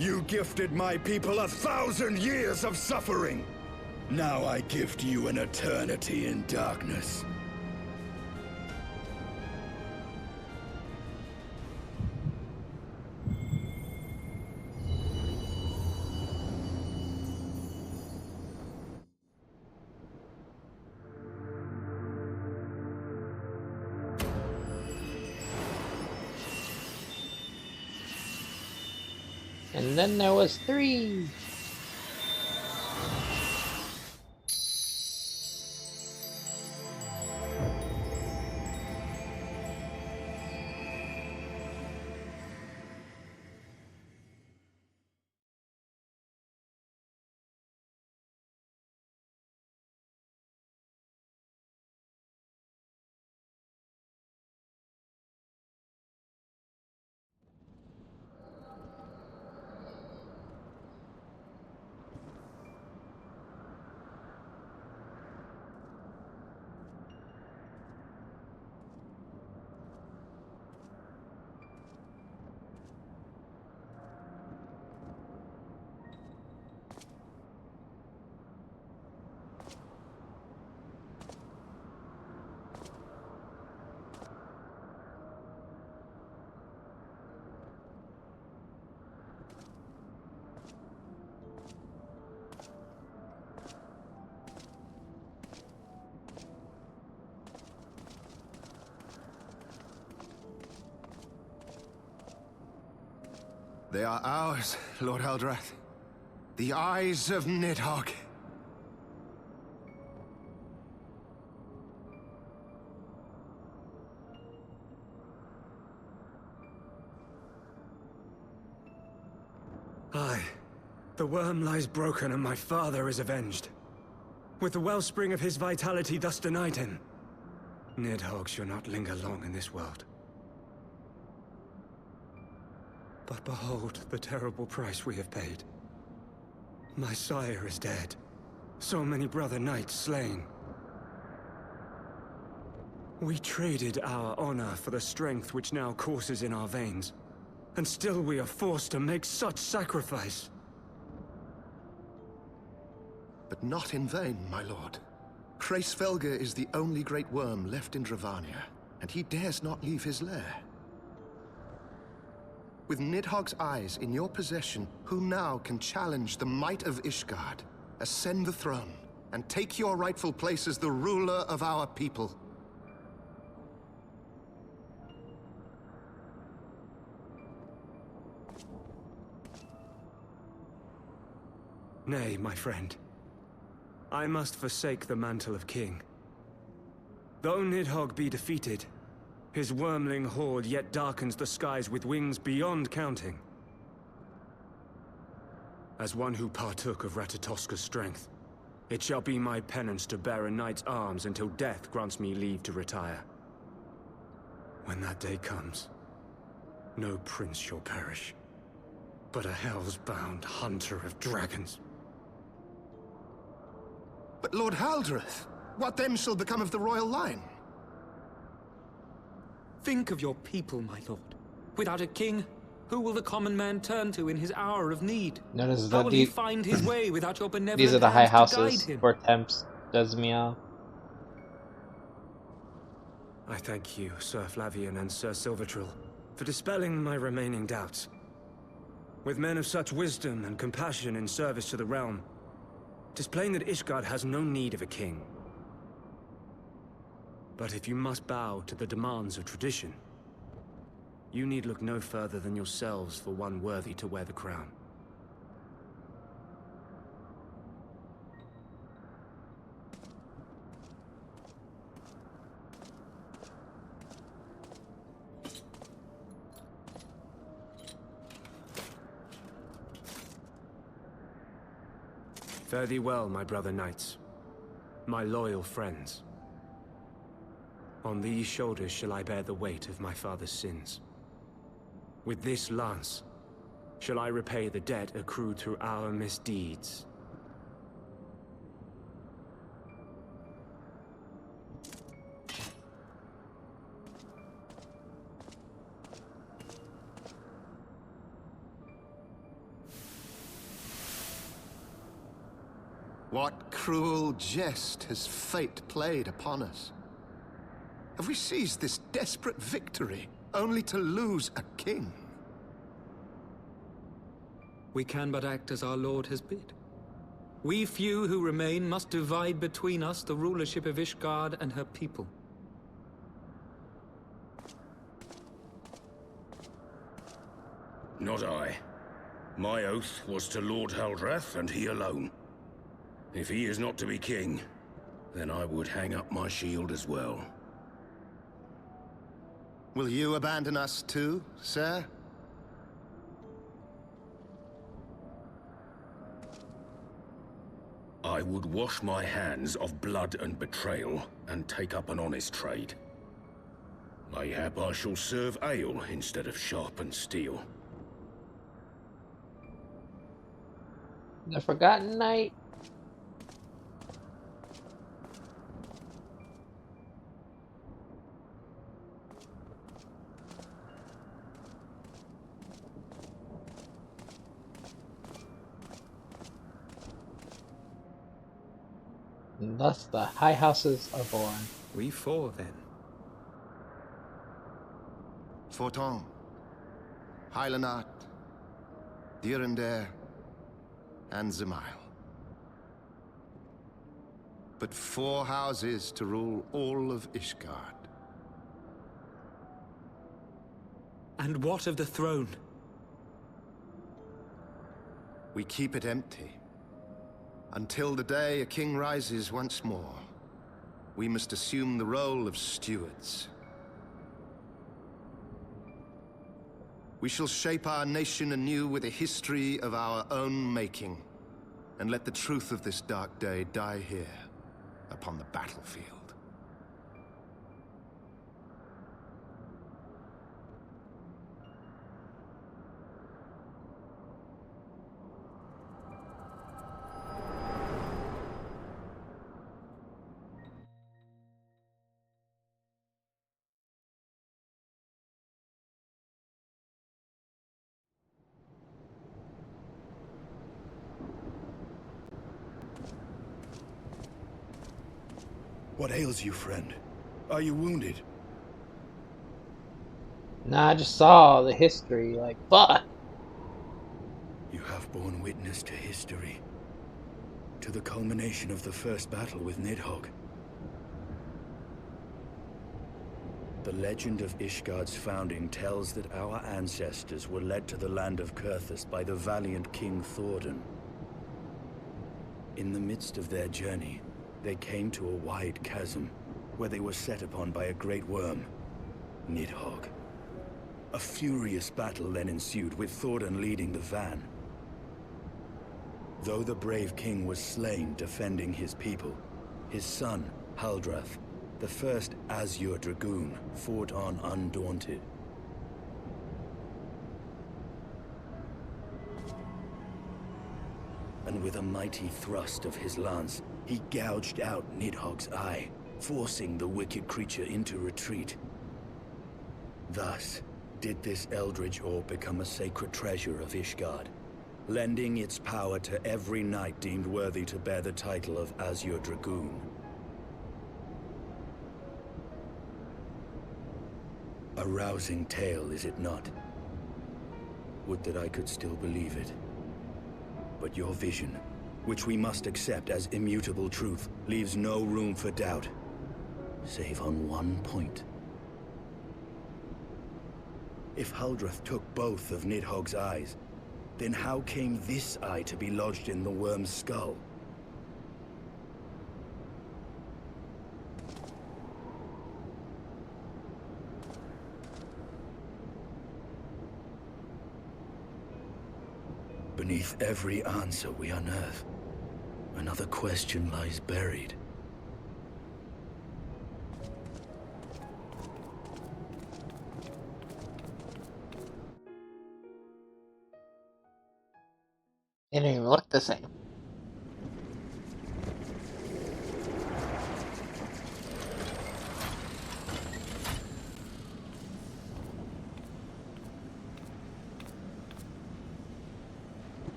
You gifted my people 1,000 years of suffering! Now I gift you an eternity in darkness. And then there was 3. They are ours, Lord Eldrath. The eyes of Nidhogg. Aye. The worm lies broken and my father is avenged. With the wellspring of his vitality thus denied him, Nidhogg shall not linger long in this world. But behold the terrible price we have paid. My sire is dead. So many brother knights slain. We traded our honor for the strength which now courses in our veins. And still we are forced to make such sacrifice. But not in vain, my lord. Hraesvelgr is the only great worm left in Dravania, and he dares not leave his lair. With Nidhogg's eyes in your possession, who now can challenge the might of Ishgard, ascend the throne, and take your rightful place as the ruler of our people? Nay, my friend. I must forsake the mantle of king. Though Nidhogg be defeated, his wormling horde yet darkens the skies with wings beyond counting. As one who partook of Ratatoska's strength, it shall be my penance to bear a knight's arms until death grants me leave to retire. When that day comes, no prince shall perish, but a hell's-bound hunter of dragons. But Lord Haldreth, what then shall become of the royal line? Think of your people, my lord. Without a king, who will the common man turn to in his hour of need? Notice How that will he find his way without your benevolent these are the high hands to guide houses him? where Temps does meow. I thank you, Sir Flavian and Sir Silvertrill, for dispelling my remaining doubts. With men of such wisdom and compassion in service to the realm, 'tis plain that Ishgard has no need of a king. But if you must bow to the demands of tradition, you need look no further than yourselves for one worthy to wear the crown. Fare thee well, my brother knights, my loyal friends. On these shoulders shall I bear the weight of my father's sins. With this lance shall I repay the debt accrued through our misdeeds. What cruel jest has fate played upon us? Have we seized this desperate victory only to lose a king? We can but act as our lord has bid. We few who remain must divide between us the rulership of Ishgard and her people. Not I. My oath was to Lord Haldrath, and he alone. If he is not to be king, then I would hang up my shield as well. Will you abandon us too, sir? I would wash my hands of blood and betrayal, and take up an honest trade. Mayhap I shall serve ale instead of sharpened steel. The Forgotten Knight. And thus the high houses are born. We four, then. Forton, Hylanat, Dyrendare, and Zemail. But 4 houses to rule all of Ishgard. And what of the throne? we keep it empty. Until the day a king rises once more, we must assume the role of stewards. We shall shape our nation anew with a history of our own making, and let the truth of this dark day die here, upon the battlefield. What ails you, friend? Are you wounded? Nah, I just saw the history, like, fuck! You have borne witness to history. To the culmination of the first battle with Nidhogg. The legend of Ishgard's founding tells that our ancestors were led to the land of Kurthus by the valiant King Thordan. In the midst of their journey, they came to a wide chasm, where they were set upon by a great worm, Nidhogg. A furious battle then ensued, with Thordan leading the van. Though the brave king was slain defending his people, his son, Haldrath, the first Azure Dragoon, fought on undaunted. And with a mighty thrust of his lance, he gouged out Nidhogg's eye, forcing the wicked creature into retreat. Thus, did this eldritch orb become a sacred treasure of Ishgard, lending its power to every knight deemed worthy to bear the title of Azure Dragoon. A rousing tale, is it not? Would that I could still believe it. But your vision, which we must accept as immutable truth, leaves no room for doubt, save on one point. If Haldrath took both of Nidhogg's eyes, then how came this eye to be lodged in the worm's skull? Beneath every answer we unearth, another question lies buried. It didn't even look the same.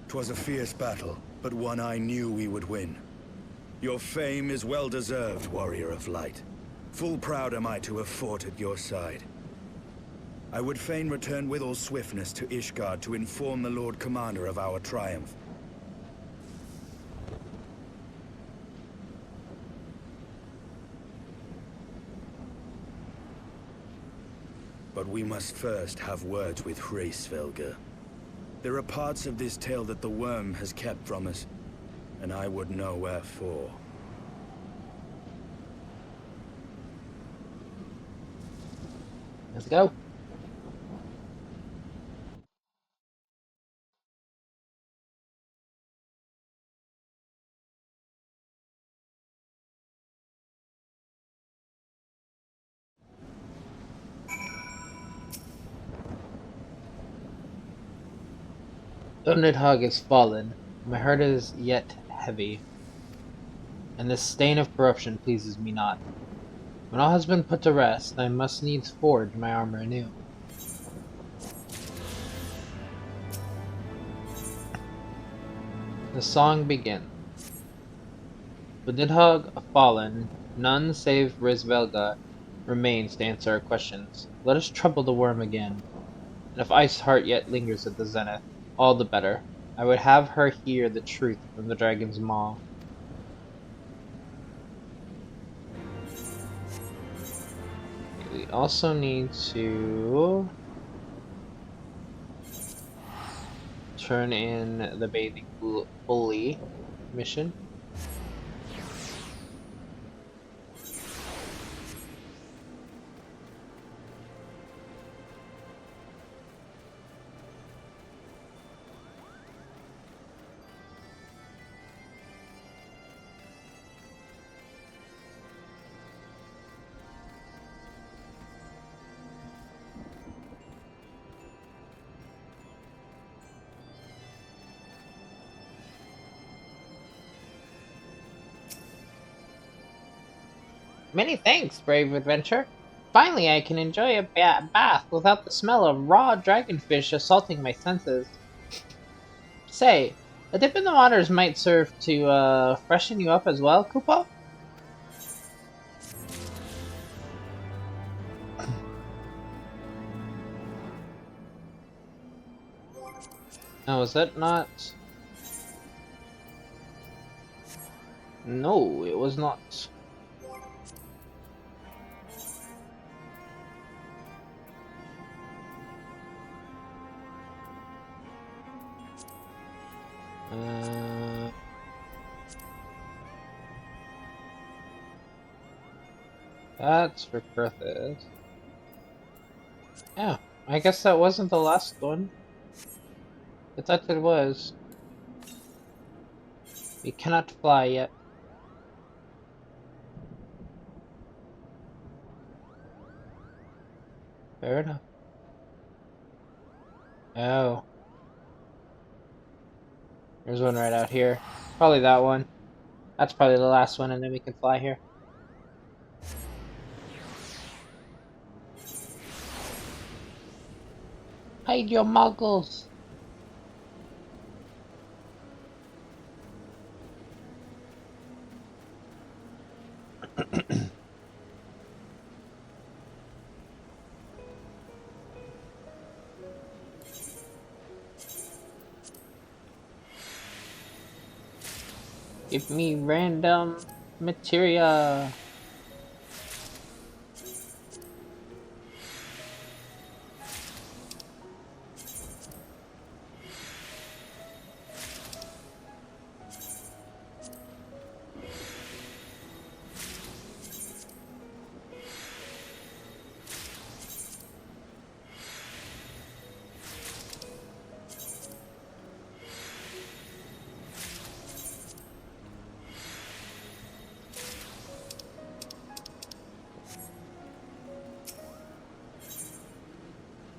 Twas a fierce battle, but one I knew we would win. Your fame is well deserved, warrior of light. Full proud am I to have fought at your side. I would fain return with all swiftness to Ishgard to inform the Lord Commander of our triumph. But we must first have words with Hraesvelgr. There are parts of this tale that the worm has kept from us, and I would know wherefore. Let's go. Though Nidhogg is fallen, my heart is yet heavy, and this stain of corruption pleases me not. When all has been put to rest, I must needs forge my armor anew. The song begins. With Nidhogg fallen, none save Hraesvelgr remains to answer our questions. Let us trouble the worm again, and if Iceheart yet lingers at the zenith, all the better. I would have her hear the truth from the dragon's maw. We also need to turn in the bathing bully mission. Many thanks, brave adventurer. Finally, I can enjoy a bath without the smell of raw dragonfish assaulting my senses. Say, a dip in the waters might serve to freshen you up as well, Kupo? Oh, is that not... No, it was not. That's for Griffith. Yeah, I guess that wasn't the last one. I thought it was. We cannot fly yet. Fair enough. Oh. There's one right out here. Probably that one. That's probably the last one, and then we can fly here. Hide your muggles! Give me random materia.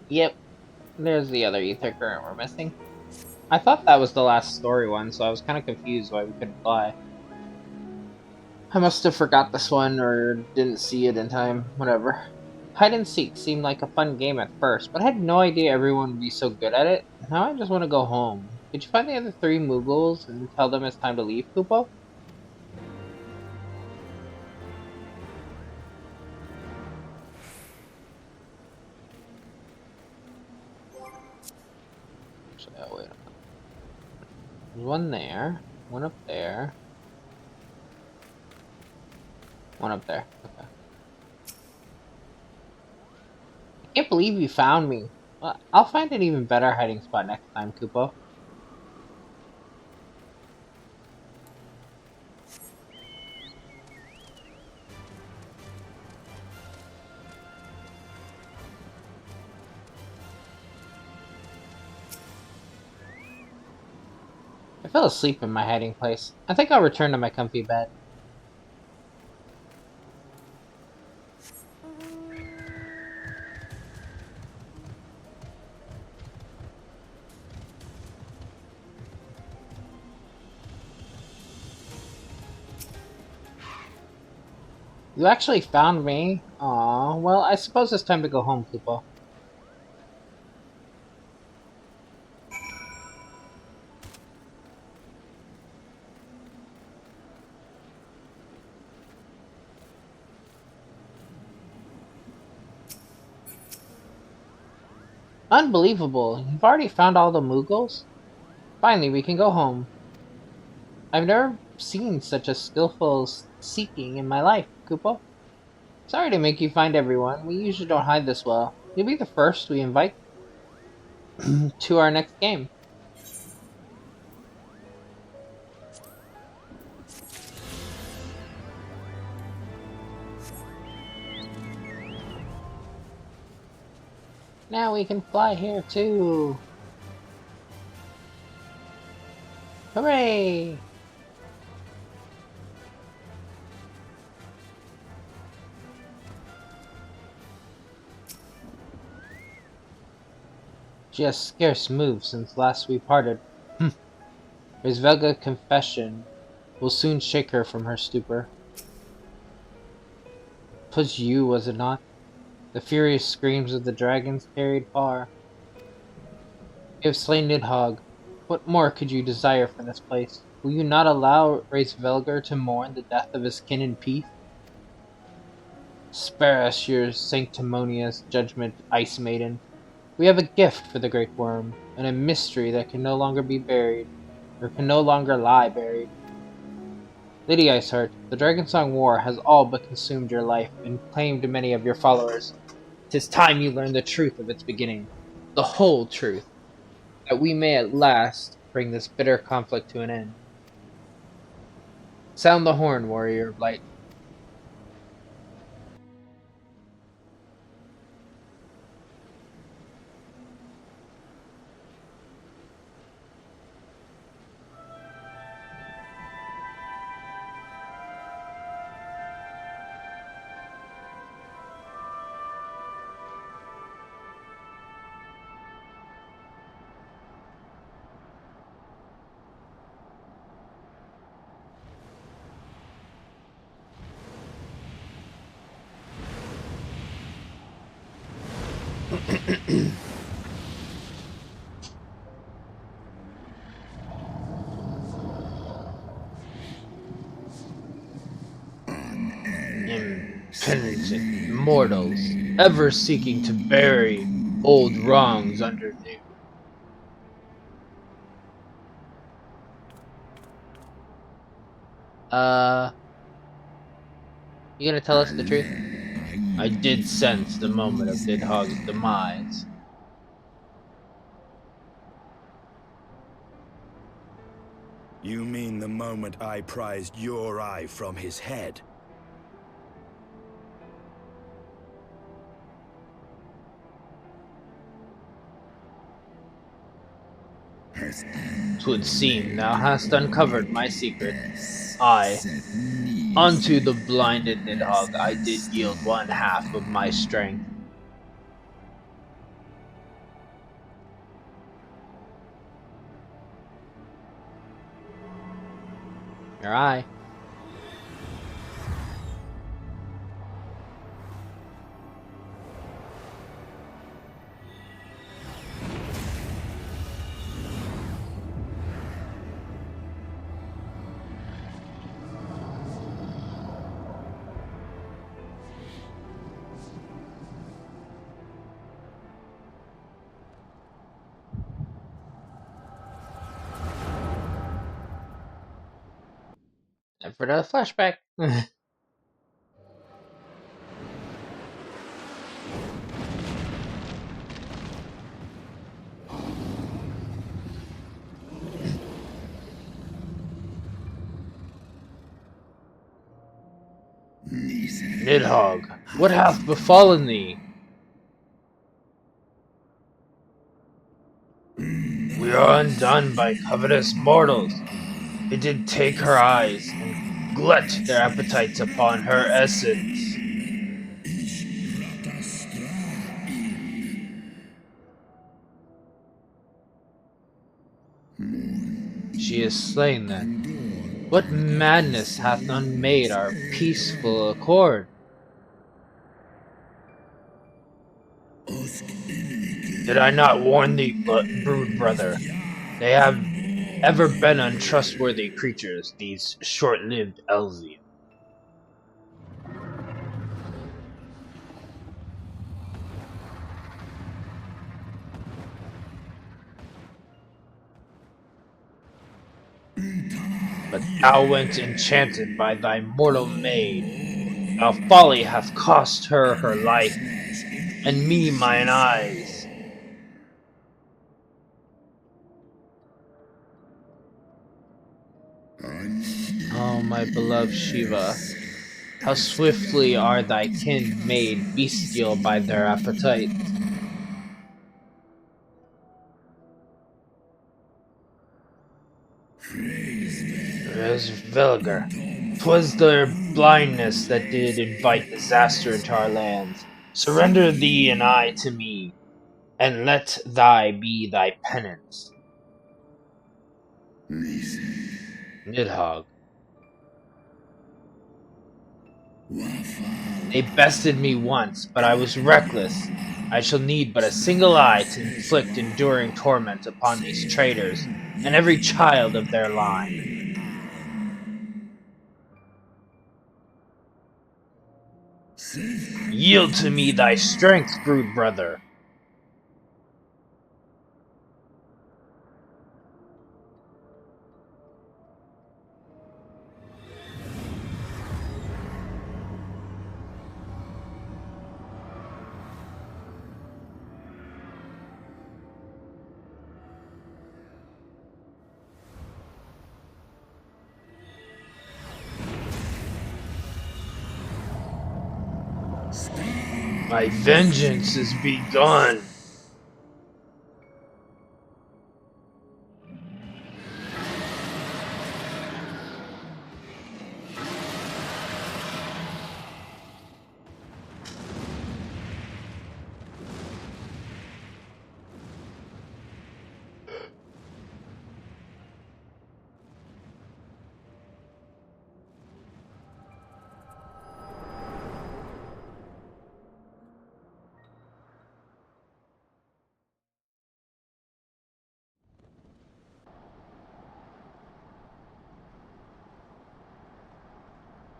Yep, there's the other ether current we're missing. I thought that was the last story one, so I was kind of confused why we couldn't fly. I must have forgot this one or didn't see it in time, whatever. Hide and seek seemed like a fun game at first, but I had no idea everyone would be so good at it. Now I just want to go home. Did you find the other 3 Moogles and tell them it's time to leave, Kupo? Oh, wait a minute. There's one there, one up there, one up there. Okay. I can't believe you found me. Well, I'll find an even better hiding spot next time, Kupo. I fell asleep in my hiding place. I think I'll return to my comfy bed. You actually found me? Aw, well, I suppose it's time to go home, Kupo. Unbelievable, you've already found all the Moogles? Finally, we can go home. I've never seen such a skillful seeking in my life, Kupo. Sorry to make you find everyone. We usually don't hide this well. You'll be the first we invite to our next game. Now we can fly here too! Hooray! She has scarce moved since last we parted. Miss Velga's confession will soon shake her from her stupor. 'Twas you, was it not? The furious screams of the dragons carried far. You have slain Nidhogg. What more could you desire from this place? Will you not allow Race Velgar to mourn the death of his kin in peace? Spare us your sanctimonious judgment, Ice Maiden. We have a gift for the Great Worm, and a mystery that can no longer be buried, or can no longer lie buried. Lady Iceheart, the Dragonsong War has all but consumed your life and claimed many of your followers. 'Tis time you learned the truth of its beginning, the whole truth, that we may at last bring this bitter conflict to an end. Sound the horn, warrior of light. Impenitent mortals, ever seeking to bury old wrongs under new. You gonna tell us the truth? I did sense the moment of Nidhogg's demise. You mean the moment I prized your eye from his head? Twould seem thou hast uncovered my secret. I, unto the blinded Nidhogg, I did yield one half of my strength. Your eye. And for the flashback. Nidhogg, what hath befallen thee? We are undone by covetous mortals. They did take her eyes, and glut their appetites upon her essence. She is slain then. What madness hath unmade our peaceful accord? Did I not warn thee, brood brother? They have ever been untrustworthy creatures, these short-lived Elzians. But thou went enchanted by thy mortal maid. Now folly hath cost her her life, and me mine eyes. Oh, my beloved Shiva, how swiftly are thy kin made bestial by their appetites. Velgar. 'Twas their blindness that did invite disaster into our lands. Surrender thee and I to me, and let thy be thy penance. Nidhogg. They bested me once, but I was reckless. I shall need but a single eye to inflict enduring torment upon these traitors, and every child of their line. Yield to me thy strength, brood brother. My vengeance is begun.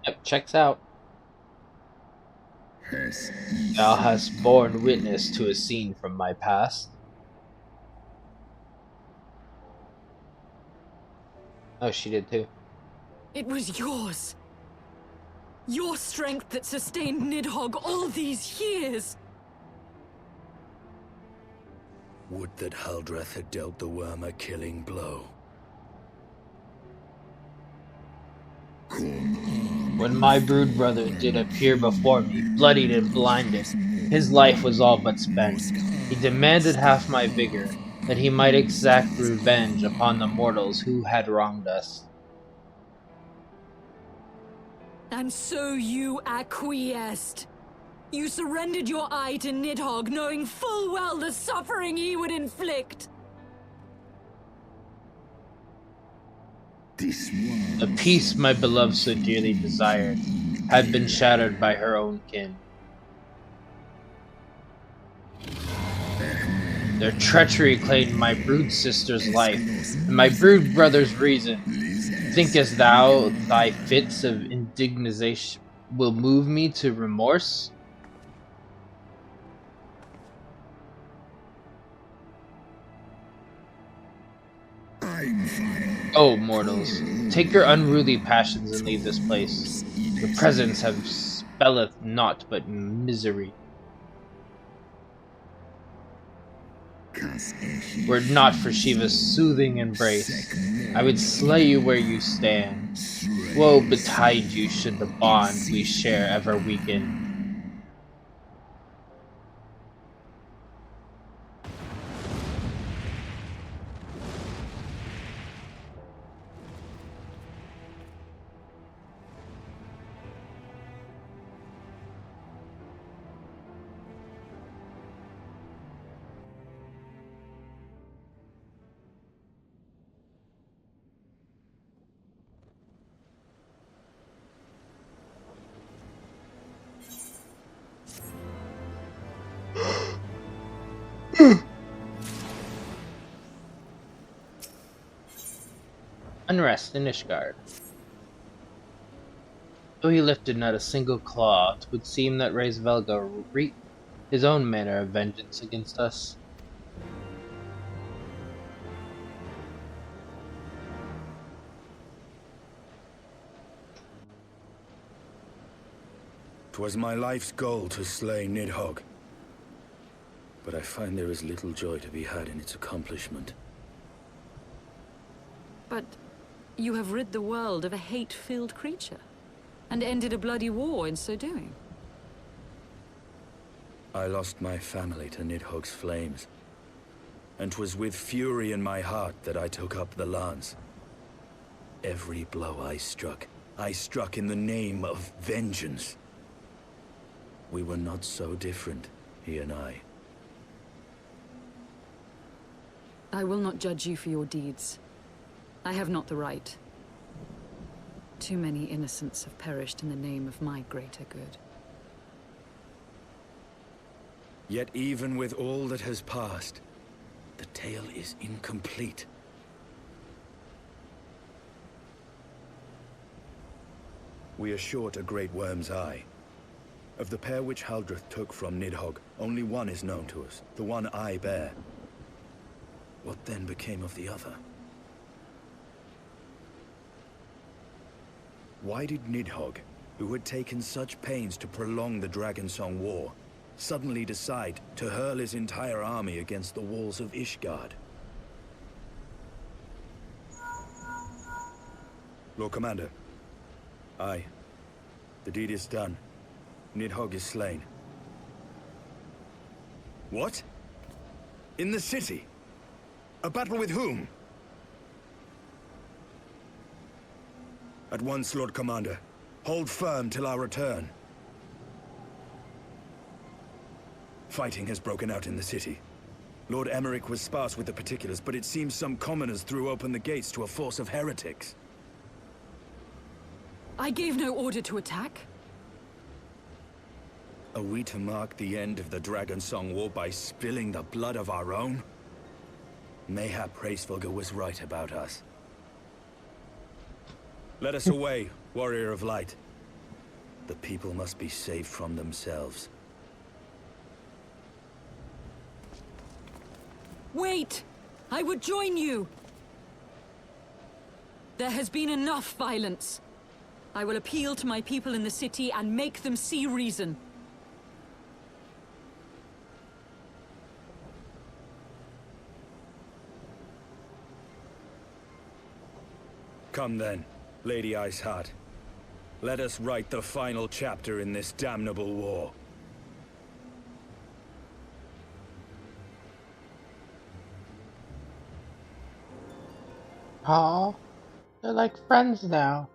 Yep, checks out. Thou hast borne witness to a scene from my past. Oh, she did too. It was yours. Your strength that sustained Nidhogg all these years. Would that Haldreth had dealt the worm a killing blow. When my brood brother did appear before me, bloodied and blinded, his life was all but spent. He demanded half my vigor, that he might exact revenge upon the mortals who had wronged us. And so you acquiesced. You surrendered your eye to Nidhogg, knowing full well the suffering he would inflict. The peace my beloved so dearly desired had been shattered by her own kin. Their treachery claimed my brood sister's life, and my brood brother's reason. Thinkest thou thy fits of indignation will move me to remorse? Oh, mortals, take your unruly passions and leave this place. Your presence have spelleth naught but misery. Were it not for Shiva's soothing embrace, I would slay you where you stand. Woe betide you should the bond we share ever weaken. Unrest in Ishgard. Though he lifted not a single claw, 'twould seem that Ray's Velga wreaked his own manner of vengeance against us. 'Twas my life's goal to slay Nidhogg, but I find there is little joy to be had in its accomplishment. But you have rid the world of a hate-filled creature, and ended a bloody war in so doing. I lost my family to Nidhogg's flames, and 'twas with fury in my heart that I took up the lance. every blow I struck in the name of vengeance. We were not so different, he and I. I will not judge you for your deeds. I have not the right. Too many innocents have perished in the name of my greater good. Yet even with all that has passed, the tale is incomplete. We are short a great worm's eye. Of the pair which Haldreth took from Nidhogg, only one is known to us, the one I bear. What then became of the other? Why did Nidhogg, who had taken such pains to prolong the Dragonsong War, suddenly decide to hurl his entire army against the walls of Ishgard? Lord Commander. Aye. The deed is done. Nidhogg is slain. What? In the city? A battle with whom? At once, Lord Commander. Hold firm till our return. Fighting has broken out in the city. Lord Emmerich was sparse with the particulars, but it seems some commoners threw open the gates to a force of heretics. I gave no order to attack. Are we to mark the end of the Dragonsong War by spilling the blood of our own? Mayhap Hraesvelgr was right about us. Let us away, Warrior of Light. The people must be saved from themselves. Wait! I would join you! There has been enough violence. I will appeal to my people in the city and make them see reason. Come then, Lady Iceheart. Let us write the final chapter in this damnable war. Aw, they're like friends now.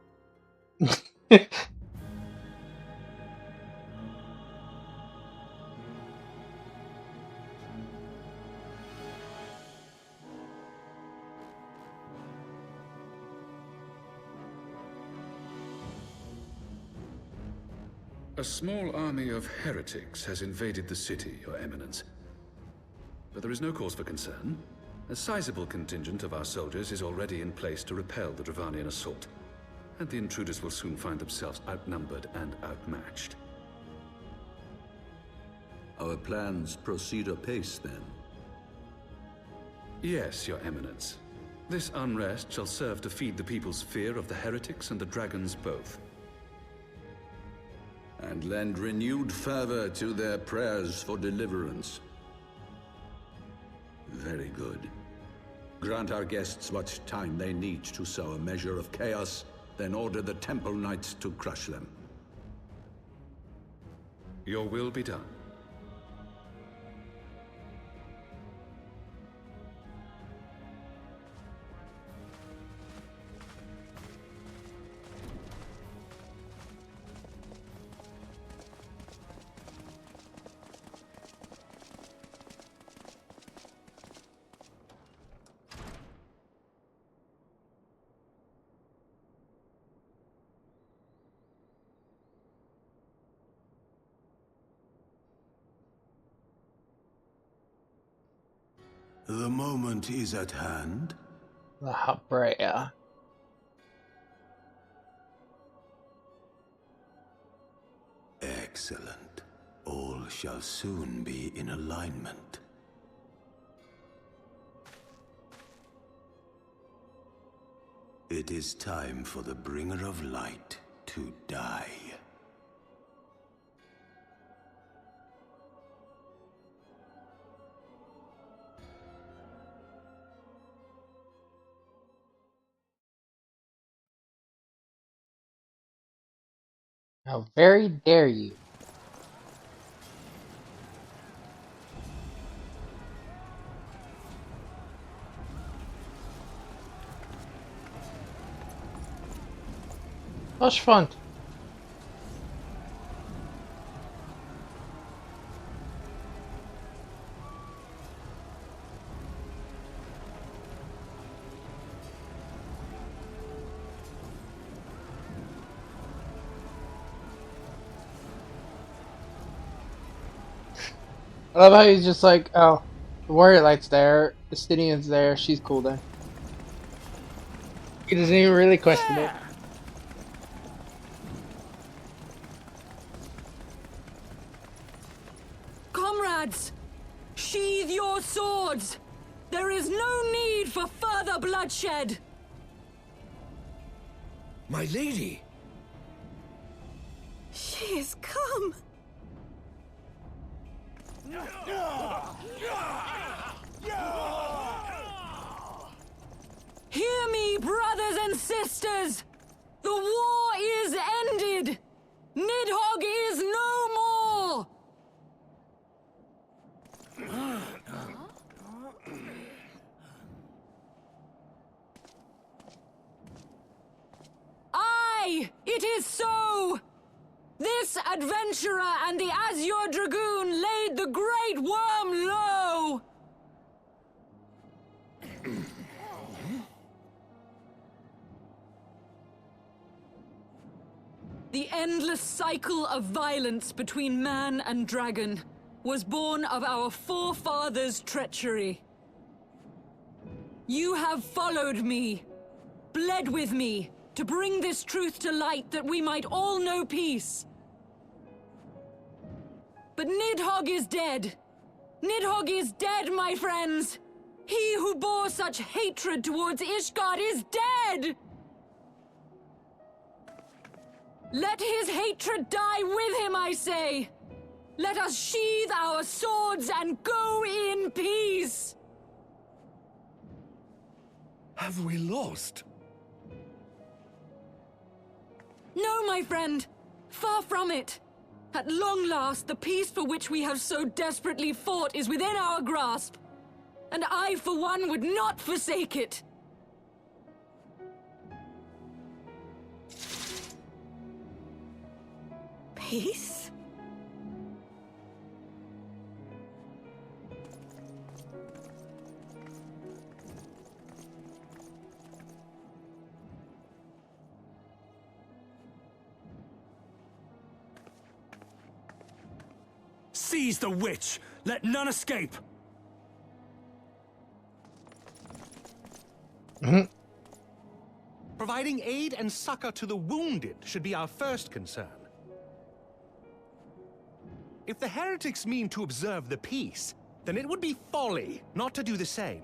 A small army of heretics has invaded the city, Your Eminence. But there is no cause for concern. A sizable contingent of our soldiers is already in place to repel the Dravanian assault, and the intruders will soon find themselves outnumbered and outmatched. Our plans proceed apace, then? Yes, Your Eminence. This unrest shall serve to feed the people's fear of the heretics and the dragons both. And lend renewed fervor to their prayers for deliverance. Very good. Grant our guests what time they need to sow a measure of chaos, then order the Temple Knights to crush them. Your will be done. The moment is at hand. The Habrea. Excellent. All shall soon be in alignment. It is time for the Bringer of Light to die. How very dare you! Was fun. I love how he's just like, oh, the warrior light's there, the Stydian's there, she's cool then. He doesn't even really question it. Comrades, sheathe your swords! There is no need for further bloodshed! My lady! She has come! Hear me, brothers and sisters! The war is ended! Nidhogg is no more! Aye, it is so! This adventurer and the Azure Dragoon laid the Great Worm low! The endless cycle of violence between man and dragon was born of our forefathers' treachery. You have followed me, bled with me, to bring this truth to light that we might all know peace. But Nidhogg is dead. Nidhogg is dead, my friends! He who bore such hatred towards Ishgard is dead! Let his hatred die with him, I say! Let us sheathe our swords and go in peace! Have we lost? No, my friend! Far from it! At long last, the peace for which we have so desperately fought is within our grasp. And I, for one, would not forsake it! Peace? Seize the witch! Let none escape! Providing aid and succor to the wounded should be our first concern. If the heretics mean to observe the peace, then it would be folly not to do the same.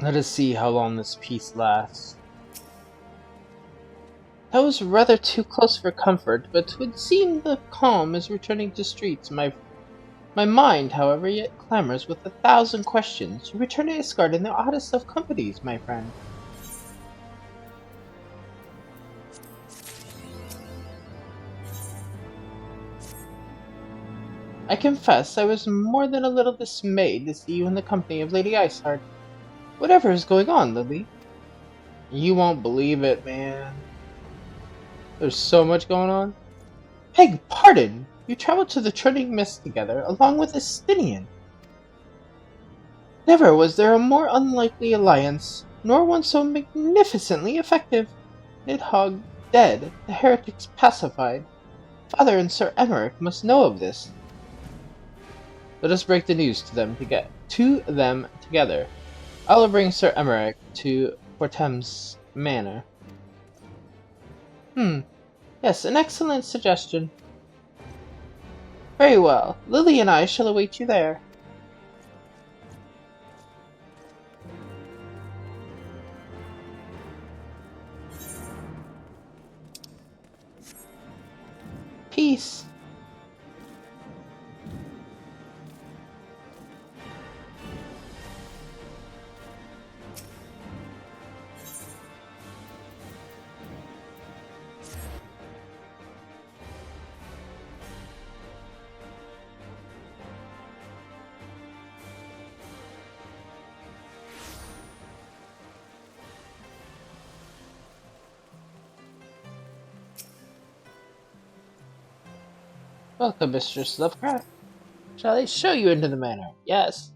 Let us see how long this peace lasts. That was rather too close for comfort, but 'twould seem the calm is returning to streets. My mind, however, yet clamors with 1,000 questions. You return to Isgard in the oddest of companies, my friend. I confess I was more than a little dismayed to see you in the company of Lady Iceheart. Whatever is going on, Lily? You won't believe it, man. There's so much going on. Beg pardon! You traveled to the Trending Mist together, along with a Stydian. Never was there a more unlikely alliance, nor one so magnificently effective. Nidhogg dead, the heretics pacified. Father and Sir Emmerich must know of this. Let us break the news to them together. I will bring Sir Emmerich to Portem's Manor. Yes, an excellent suggestion. Very well. Lily and I shall await you there. peace. Welcome, Mistress Lovecraft. Shall I show you into the manor? Yes.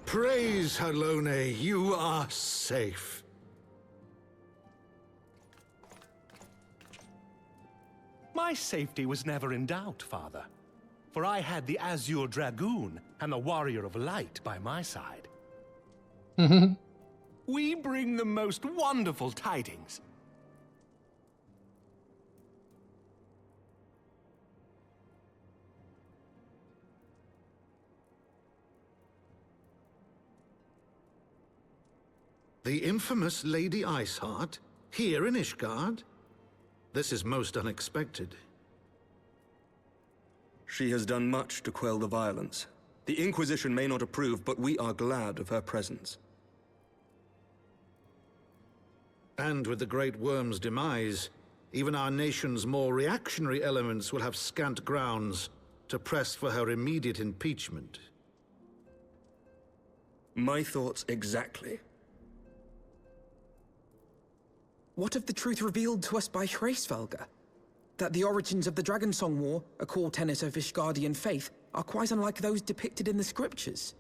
Praise Halone, you are safe. My safety was never in doubt, Father. For I had the Azure Dragoon and the Warrior of Light by my side. We bring the most wonderful tidings. The infamous Lady Iceheart, here in Ishgard? This is most unexpected. She has done much to quell the violence. The Inquisition may not approve, but we are glad of her presence. And with the Great Worm's demise, even our nation's more reactionary elements will have scant grounds to press for her immediate impeachment. My thoughts exactly. What of the truth revealed to us by Hraesvelga? That the origins of the Dragonsong War, a core tenet of Ishgardian faith, are quite unlike those depicted in the scriptures.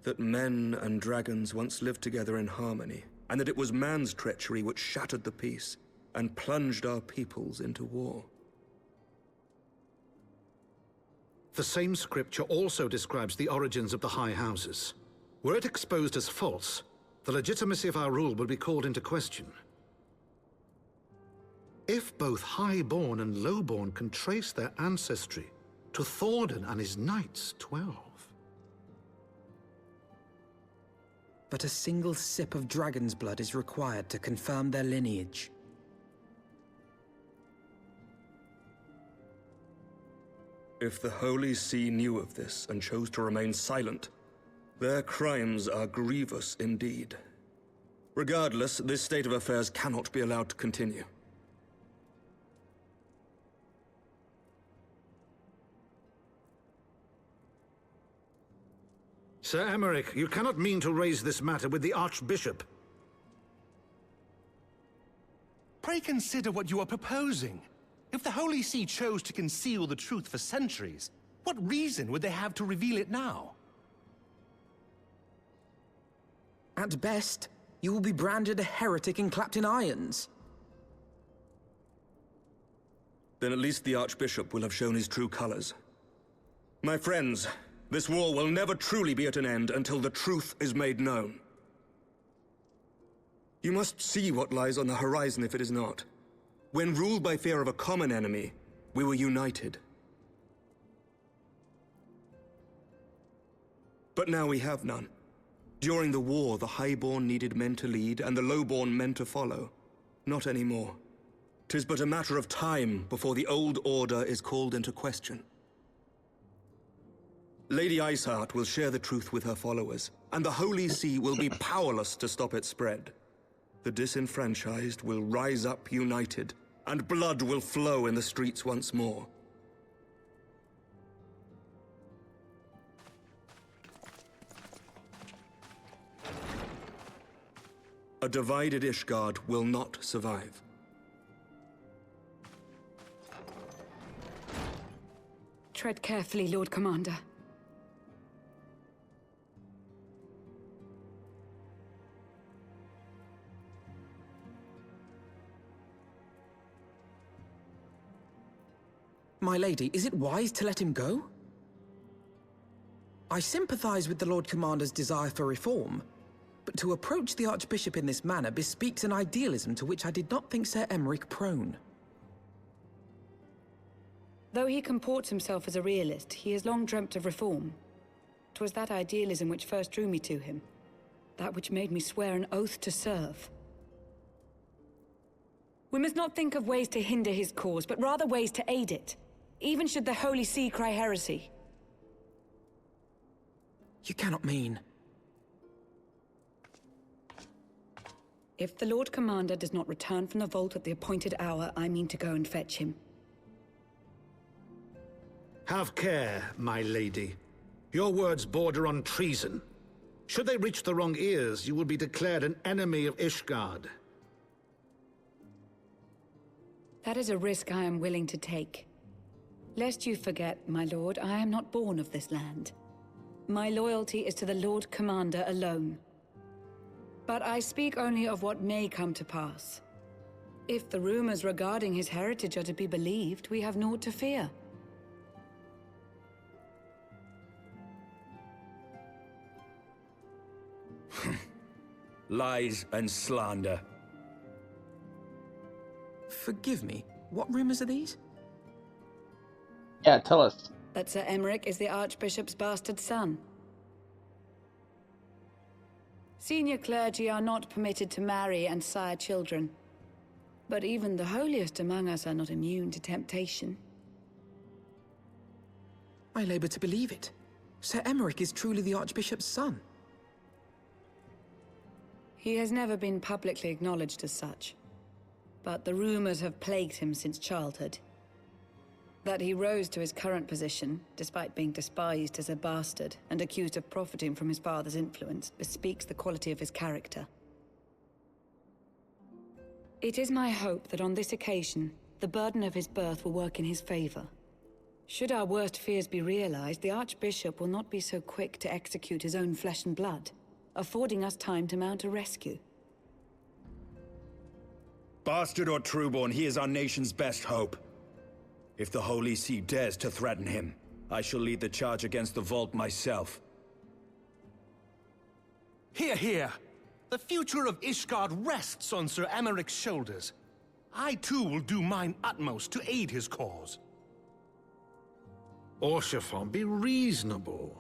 That men and dragons once lived together in harmony, and that it was man's treachery which shattered the peace and plunged our peoples into war. The same scripture also describes the origins of the High Houses. Were it exposed as false, the legitimacy of our rule would be called into question. If both Highborn and Lowborn can trace their ancestry to Thordan and his Knights 12. But a single sip of dragon's blood is required to confirm their lineage. If the Holy See knew of this and chose to remain silent, their crimes are grievous indeed. Regardless, this state of affairs cannot be allowed to continue. Sir Emmerich, you cannot mean to raise this matter with the Archbishop. Pray consider what you are proposing. If the Holy See chose to conceal the truth for centuries, what reason would they have to reveal it now? At best, you will be branded a heretic and clapped in irons. Then at least the Archbishop will have shown his true colors. My friends, this war will never truly be at an end until the truth is made known. You must see what lies on the horizon if it is not. When ruled by fear of a common enemy, we were united. But now we have none. During the war, the Highborn needed men to lead, and the Lowborn men to follow. Not anymore. 'Tis but a matter of time before the old order is called into question. Lady Iceheart will share the truth with her followers, and the Holy See will be powerless to stop its spread. The disenfranchised will rise up united, and blood will flow in the streets once more. A divided Ishgard will not survive. Tread carefully, Lord Commander. My lady, is it wise to let him go? I sympathize with the Lord Commander's desire for reform, but to approach the Archbishop in this manner bespeaks an idealism to which I did not think Sir Emmerich prone. Though he comports himself as a realist, he has long dreamt of reform. 'Twas that idealism which first drew me to him. That which made me swear an oath to serve. We must not think of ways to hinder his cause, but rather ways to aid it. Even should the Holy See cry heresy. You cannot mean... If the Lord Commander does not return from the vault at the appointed hour, I mean to go and fetch him. Have care, my lady. Your words border on treason. Should they reach the wrong ears, you will be declared an enemy of Ishgard. That is a risk I am willing to take. Lest you forget, my lord, I am not born of this land. My loyalty is to the Lord Commander alone. But I speak only of what may come to pass. If the rumors regarding his heritage are to be believed, we have naught to fear. Lies and slander. Forgive me, what rumors are these? Yeah, tell us. That Sir Emmerich is the Archbishop's bastard son. Senior clergy are not permitted to marry and sire children. But even the holiest among us are not immune to temptation. I labor to believe it. Sir Emmerich is truly the Archbishop's son. He has never been publicly acknowledged as such. But the rumors have plagued him since childhood. That he rose to his current position, despite being despised as a bastard and accused of profiting from his father's influence, bespeaks the quality of his character. It is my hope that on this occasion, the burden of his birth will work in his favor. Should our worst fears be realized, the Archbishop will not be so quick to execute his own flesh and blood, affording us time to mount a rescue. Bastard or trueborn, he is our nation's best hope. If the Holy See dares to threaten him, I shall lead the charge against the Vault myself. Hear, hear! The future of Ishgard rests on Sir Emmerich's shoulders. I too will do mine utmost to aid his cause. Orshafon, be reasonable.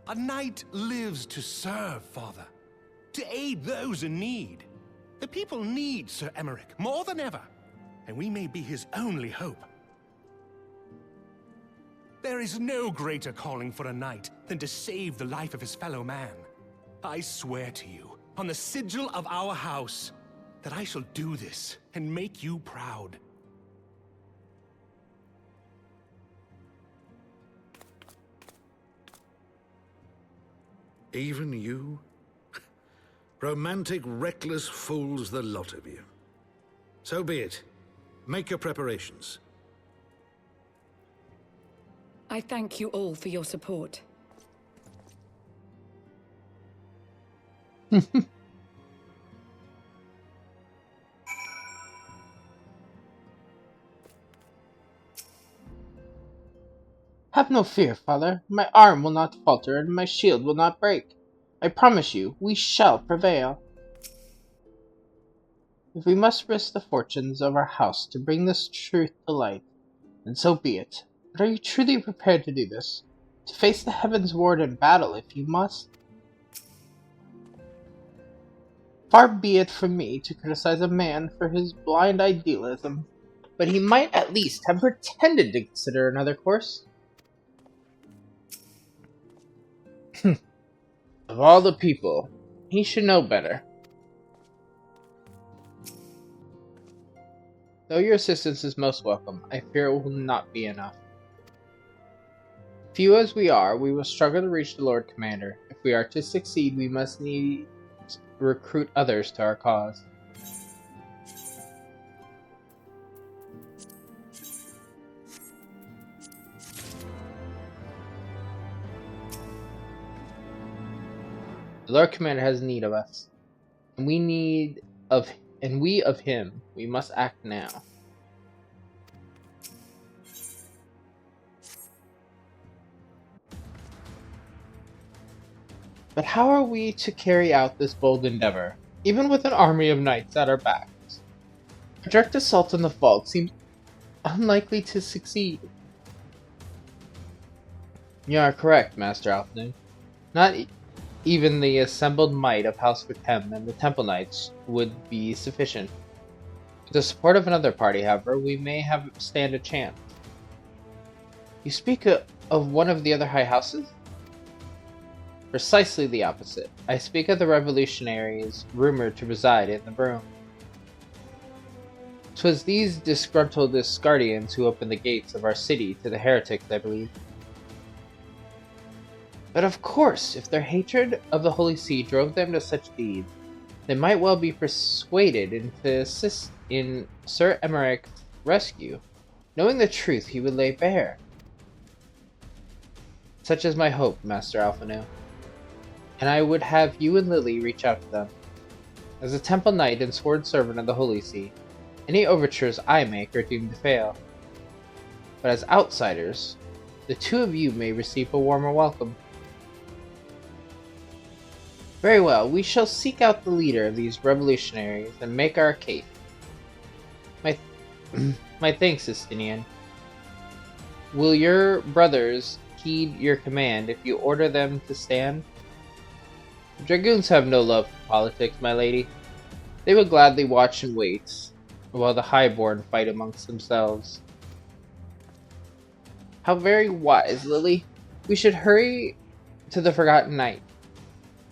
A knight lives to serve, Father. To aid those in need. The people need Sir Emmerich more than ever, and we may be his only hope. There is no greater calling for a knight than to save the life of his fellow man. I swear to you, on the sigil of our house, that I shall do this and make you proud. Even you? Romantic, reckless fools, the lot of you. So be it. Make your preparations. I thank you all for your support. Have no fear, father. My arm will not falter, and my shield will not break. I promise you, we shall prevail. If we must risk the fortunes of our house to bring this truth to light, then so be it. But are you truly prepared to do this? To face the Heaven's Ward in battle if you must? Far be it from me to criticize a man for his blind idealism, but he might at least have pretended to consider another course. Of all the people, he should know better. Though your assistance is most welcome, I fear it will not be enough. Few as we are, we will struggle to reach the Lord Commander. If we are to succeed, we must need to recruit others to our cause. The Lord Commander has need of us, and we of him. We must act now. But how are we to carry out this bold endeavor, even with an army of knights at our backs? A direct assault on the vault seems unlikely to succeed. You are correct, Master Alfred. Not even the assembled might of House Vitem and the Temple Knights would be sufficient. With the support of another party, however, we may stand a chance. You speak of one of the other high houses? Precisely the opposite. I speak of the revolutionaries rumored to reside in the room. 'Twas these disgruntled Asgardians who opened the gates of our city to the heretics, I believe. But of course, if their hatred of the Holy See drove them to such deeds, they might well be persuaded to assist in Sir Emeric's rescue. Knowing the truth, he would lay bare. Such is my hope, Master Alphonse, and I would have you and Lily reach out to them. As a Temple Knight and sworn servant of the Holy See, any overtures I make are doomed to fail. But as outsiders, the two of you may receive a warmer welcome. Very well, we shall seek out the leader of these revolutionaries and make our case. My thanks, Justinian. Will your brothers heed your command if you order them to stand? Dragoons have no love for politics, my lady. They will gladly watch and wait, while the highborn fight amongst themselves. How very wise, Lily. We should hurry to the Forgotten Knight.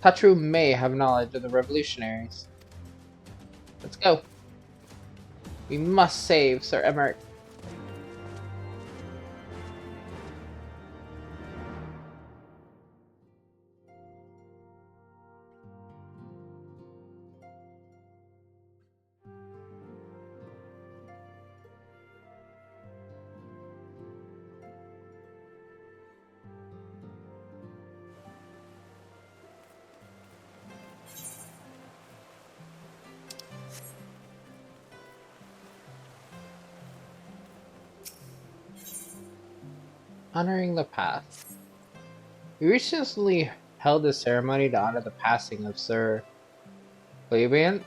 Tatru may have knowledge of the revolutionaries. Let's go. We must save Sir Emeric. Honoring the past. We recently held a ceremony to honor the passing of Sir Flaviant,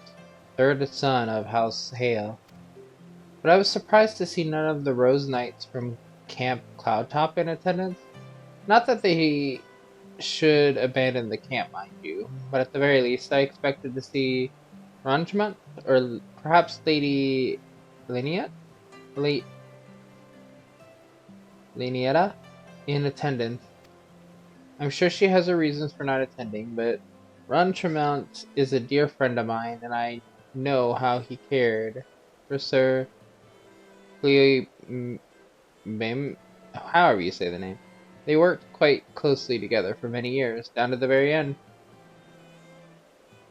third son of House Hale, but I was surprised to see none of the Rose Knights from Camp Cloudtop in attendance. Not that they should abandon the camp, mind you, but at the very least I expected to see Ranjmut, or perhaps Lady Liniet? Linietta in attendance. I'm sure she has her reasons for not attending, but Ron Tremont is a dear friend of mine, and I know how he cared for Sir Mem, however you say the name. They worked quite closely together for many years, down to the very end.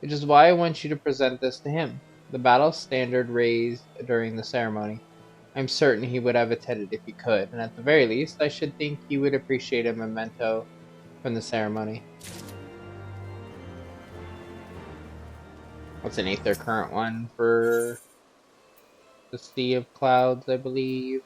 Which is why I want you to present this to him. The battle standard raised during the ceremony. I'm certain he would have attended if he could, and at the very least, I should think he would appreciate a memento from the ceremony. What's an Aether Current one for the Sea of Clouds, I believe?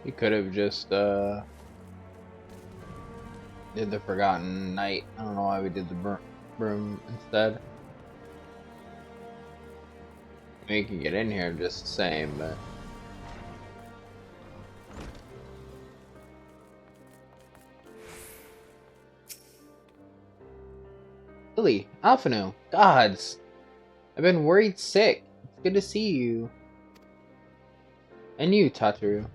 He could have just did the Forgotten Knight. I don't know why we did the broom instead. I mean, you can get in here just the same, but Lily, Alphino, gods! I've been worried sick. It's good to see you. And you, Tataru.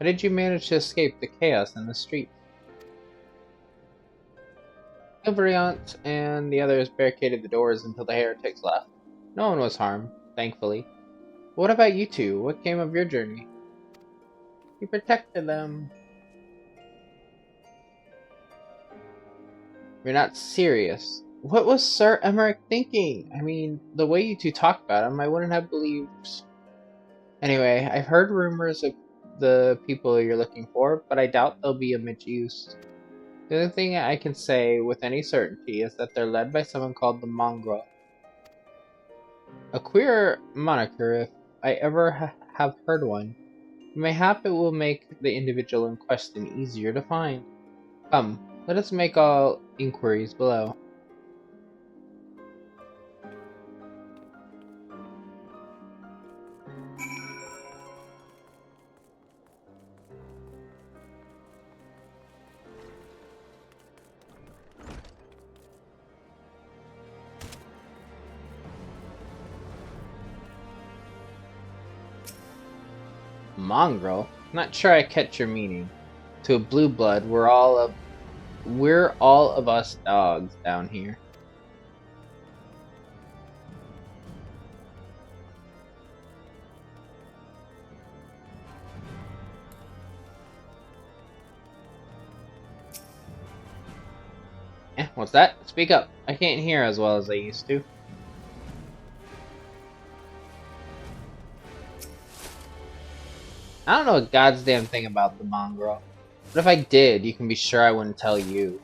How did you manage to escape the chaos in the streets? Gilveriant and the others barricaded the doors until the heretics left. No one was harmed, thankfully. What about you two? What came of your journey? You protected them. You're not serious. What was Sir Emeric thinking? I mean, the way you two talk about him, I wouldn't have believed. Anyway, I've heard rumors of the people you're looking for, but I doubt they'll be of much use. The only thing I can say with any certainty is that they're led by someone called the Mongrel. A queer moniker if I ever have heard one. Mayhap it will make the individual in question easier to find. Come, let us make all inquiries below. Mongrel? Not sure I catch your meaning. To a blue blood, we're all of us dogs down here. What's that? Speak up. I can't hear as well as I used to. I don't know a goddamn thing about the Mongrel. But if I did, you can be sure I wouldn't tell you.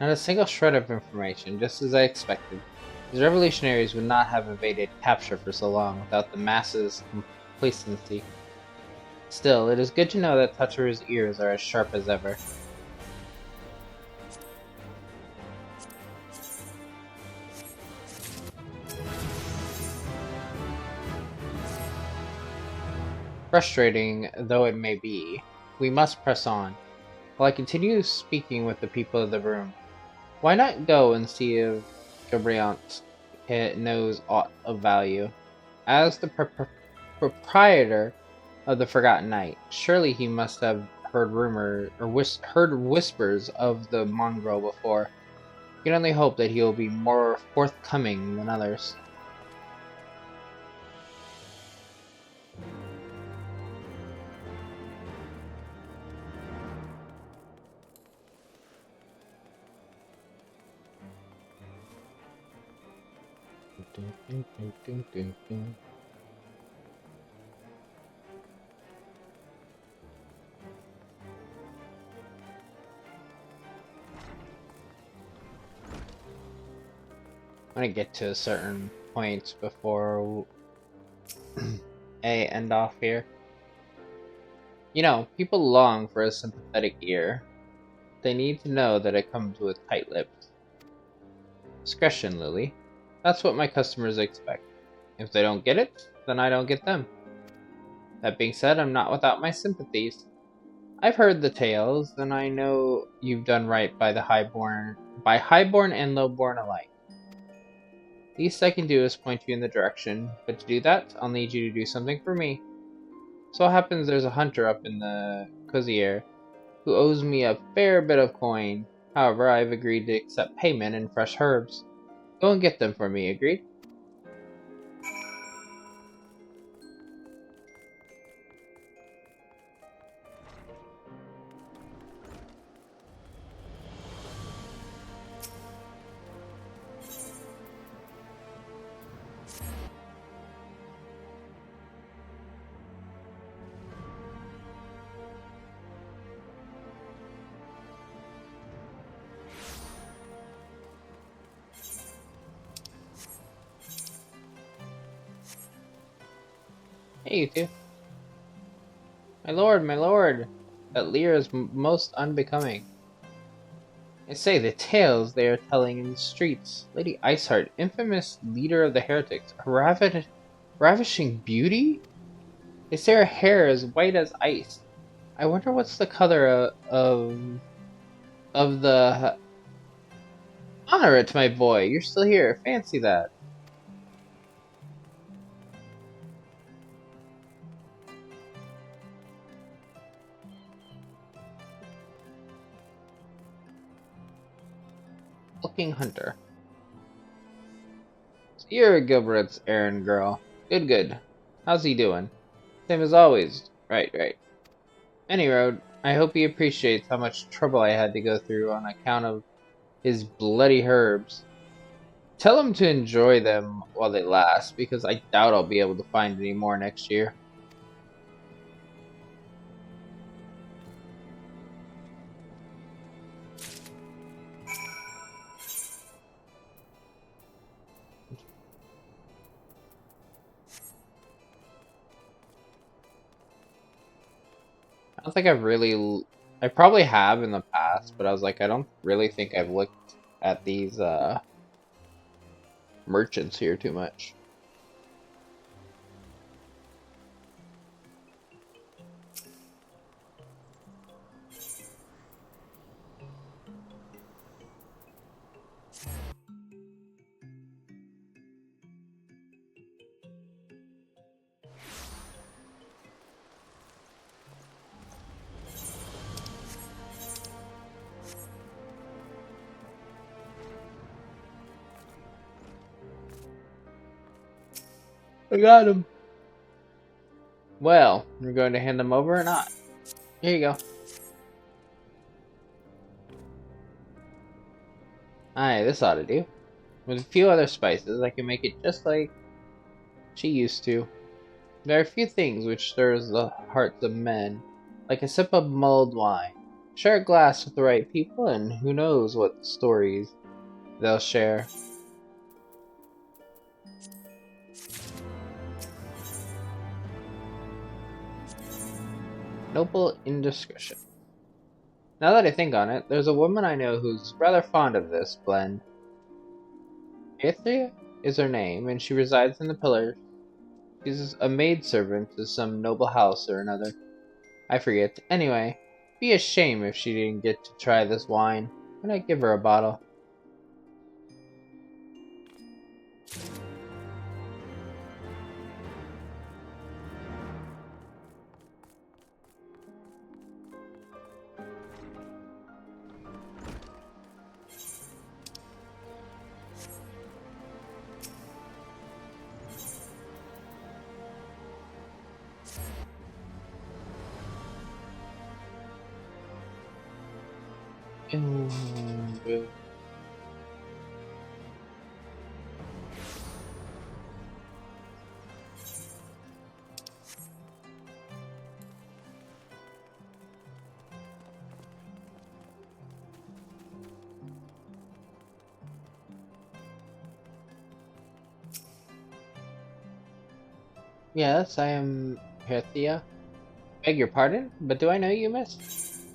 Not a single shred of information, just as I expected. These revolutionaries would not have evaded capture for so long without the masses' complacency. Still, it is good to know that Toucher's ears are as sharp as ever. Frustrating though it may be, we must press on. While I continue speaking with the people of the room, why not go and see if Gabriant knows aught of value? As the proprietor of the Forgotten Knight, surely he must have heard heard whispers of the Mongrel before. We can only hope that he will be more forthcoming than others. I'm gonna get to a certain point before I end off here. You know, people long for a sympathetic ear. They need to know that it comes with tight lips. Discretion, Lily. That's what my customers expect. If they don't get it, then I don't get them. That being said, I'm not without my sympathies. I've heard the tales, and I know you've done right by highborn and lowborn alike. Least I can do is point you in the direction, but to do that, I'll need you to do something for me. So it happens there's a hunter up in the Cozier who owes me a fair bit of coin. However, I've agreed to accept payment in fresh herbs. Go and get them for me, agreed? Hey, you two. My lord, that leer is most unbecoming. I say, the tales they are telling in the streets. Lady Iceheart, infamous leader of the heretics, a ravishing beauty? They say her hair is white as ice. I wonder what's the color of the... Honor it, my boy, you're still here, fancy that. Looking hunter. So you're Gilbert's errand girl. Good. How's he doing? Same as always. Right. Any road, I hope he appreciates how much trouble I had to go through on account of his bloody herbs. Tell him to enjoy them while they last, because I doubt I'll be able to find any more next year. I don't think I probably have in the past, but I was like, I don't really think I've looked at these merchants here too much. I got him. Well, you're going to hand them over or not? Here you go. Aye, this ought to do. With a few other spices, I can make it just like she used to. There are a few things which stirs the hearts of men, like a sip of mulled wine. Share a glass with the right people, and who knows what stories they'll share. Noble indiscretion. Now that I think on it, there's a woman I know who's rather fond of this blend. Aethria is her name, and she resides in the Pillars. She's a maidservant to some noble house or another. I forget. Anyway, be a shame if she didn't get to try this wine. Why not give her a bottle? Yes, I am Herthia. Beg your pardon, but do I know you, miss?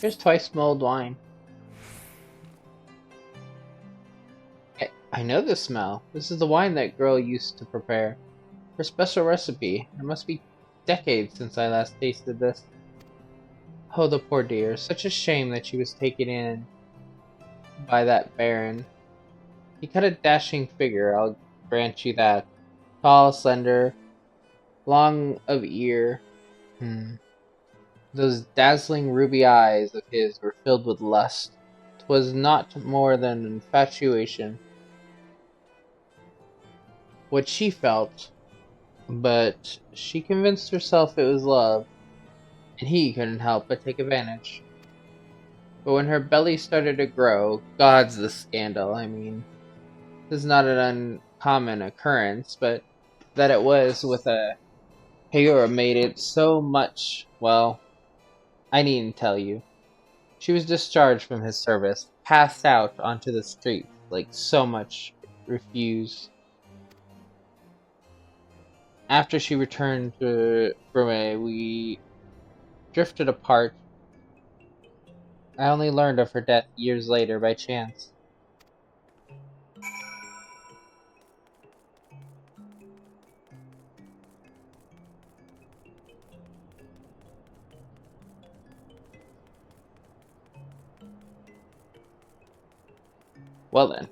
Here's twice mulled wine. I know this smell. This is the wine that girl used to prepare. Her special recipe. It must be decades since I last tasted this. Oh, the poor dear. Such a shame that she was taken in by that baron. He cut a dashing figure, I'll grant you that. Tall, slender, long of ear. Those dazzling ruby eyes of his were filled with lust. 'Twas not more than infatuation. What she felt, but she convinced herself it was love, and he couldn't help but take advantage. But when her belly started to grow, God's the scandal, I mean. This is not an uncommon occurrence, but that it was with a Hayura made it so much, well, I needn't tell you. She was discharged from his service, passed out onto the street, like so much refused. After she returned to Brume, we drifted apart. I only learned of her death years later by chance. Well then.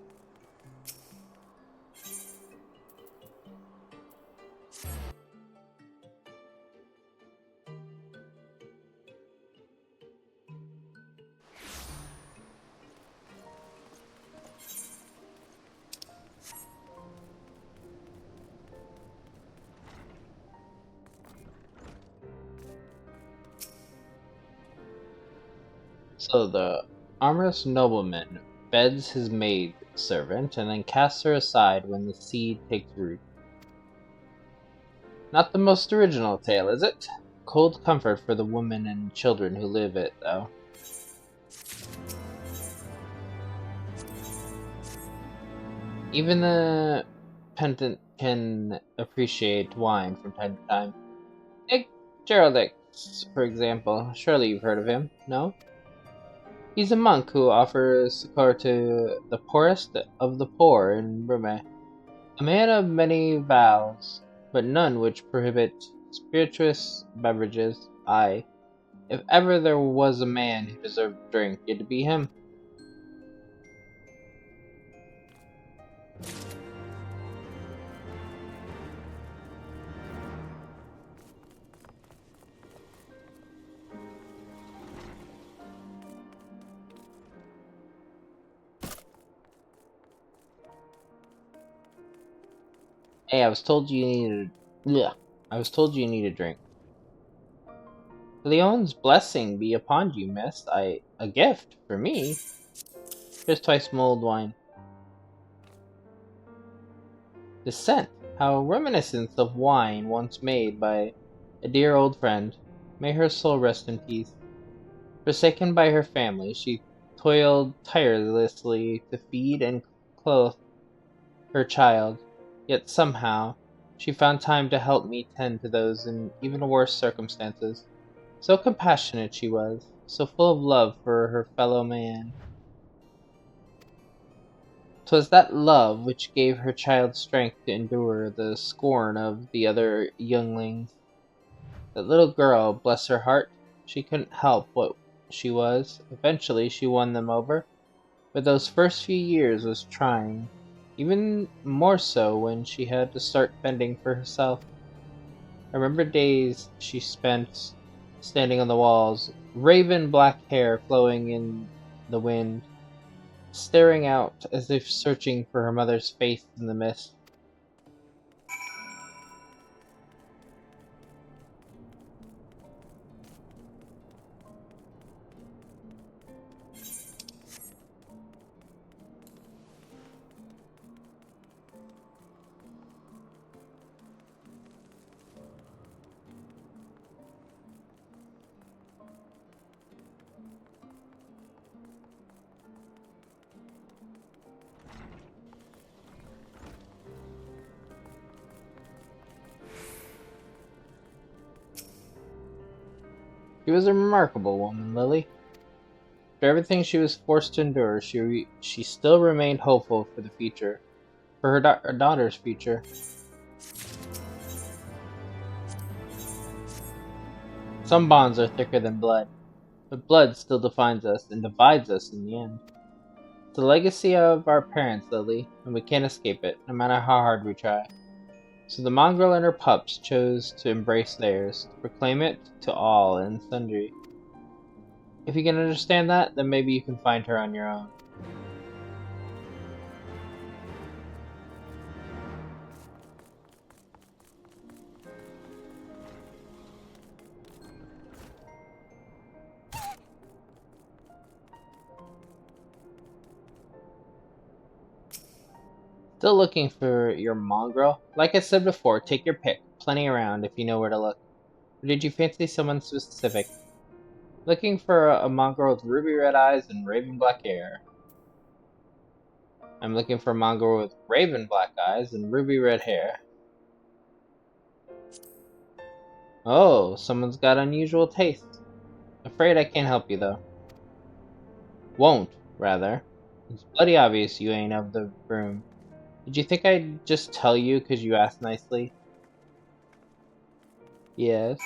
So the amorous nobleman beds his maid servant and then casts her aside when the seed takes root. Not the most original tale, is it? Cold comfort for the women and children who live it, though. Even the pendant can appreciate wine from time to time. Take Geraldix, for example. Surely you've heard of him, no? He's a monk who offers succor to the poorest of the poor in Brume. A man of many vows, but none which prohibit spirituous beverages. Aye, if ever there was a man who deserved drink, it'd be him. Hey, I was told you needed. Yeah, I was told you need a drink. Leon's blessing be upon you, miss. A gift for me. Here's twice mulled wine. The scent, how reminiscent of wine once made by a dear old friend. May her soul rest in peace. Forsaken by her family, she toiled tirelessly to feed and clothe her child. Yet somehow, she found time to help me tend to those in even worse circumstances. So compassionate she was, so full of love for her fellow man. 'Twas that love which gave her child strength to endure the scorn of the other younglings. That little girl, bless her heart, she couldn't help what she was. Eventually she won them over, but those first few years was trying. Even more so when she had to start fending for herself. I remember days she spent standing on the walls, raven black hair flowing in the wind, staring out as if searching for her mother's face in the mist. She was a remarkable woman, Lily. After everything she was forced to endure, she still remained hopeful for the future, for her daughter's future. Some bonds are thicker than blood, but blood still defines us and divides us in the end. It's the legacy of our parents, Lily, and we can't escape it, no matter how hard we try. So the mongrel and her pups chose to embrace theirs, to proclaim it to all and sundry. If you can understand that, then maybe you can find her on your own. Still looking for your mongrel? Like I said before, take your pick. Plenty around if you know where to look. Or did you fancy someone specific? Looking for a mongrel with ruby red eyes and raven black hair. I'm looking for a mongrel with raven black eyes and ruby red hair. Oh, someone's got unusual taste. Afraid I can't help you though. Won't, rather. It's bloody obvious you ain't of the room. Did you think I'd just tell you because you asked nicely? Yes.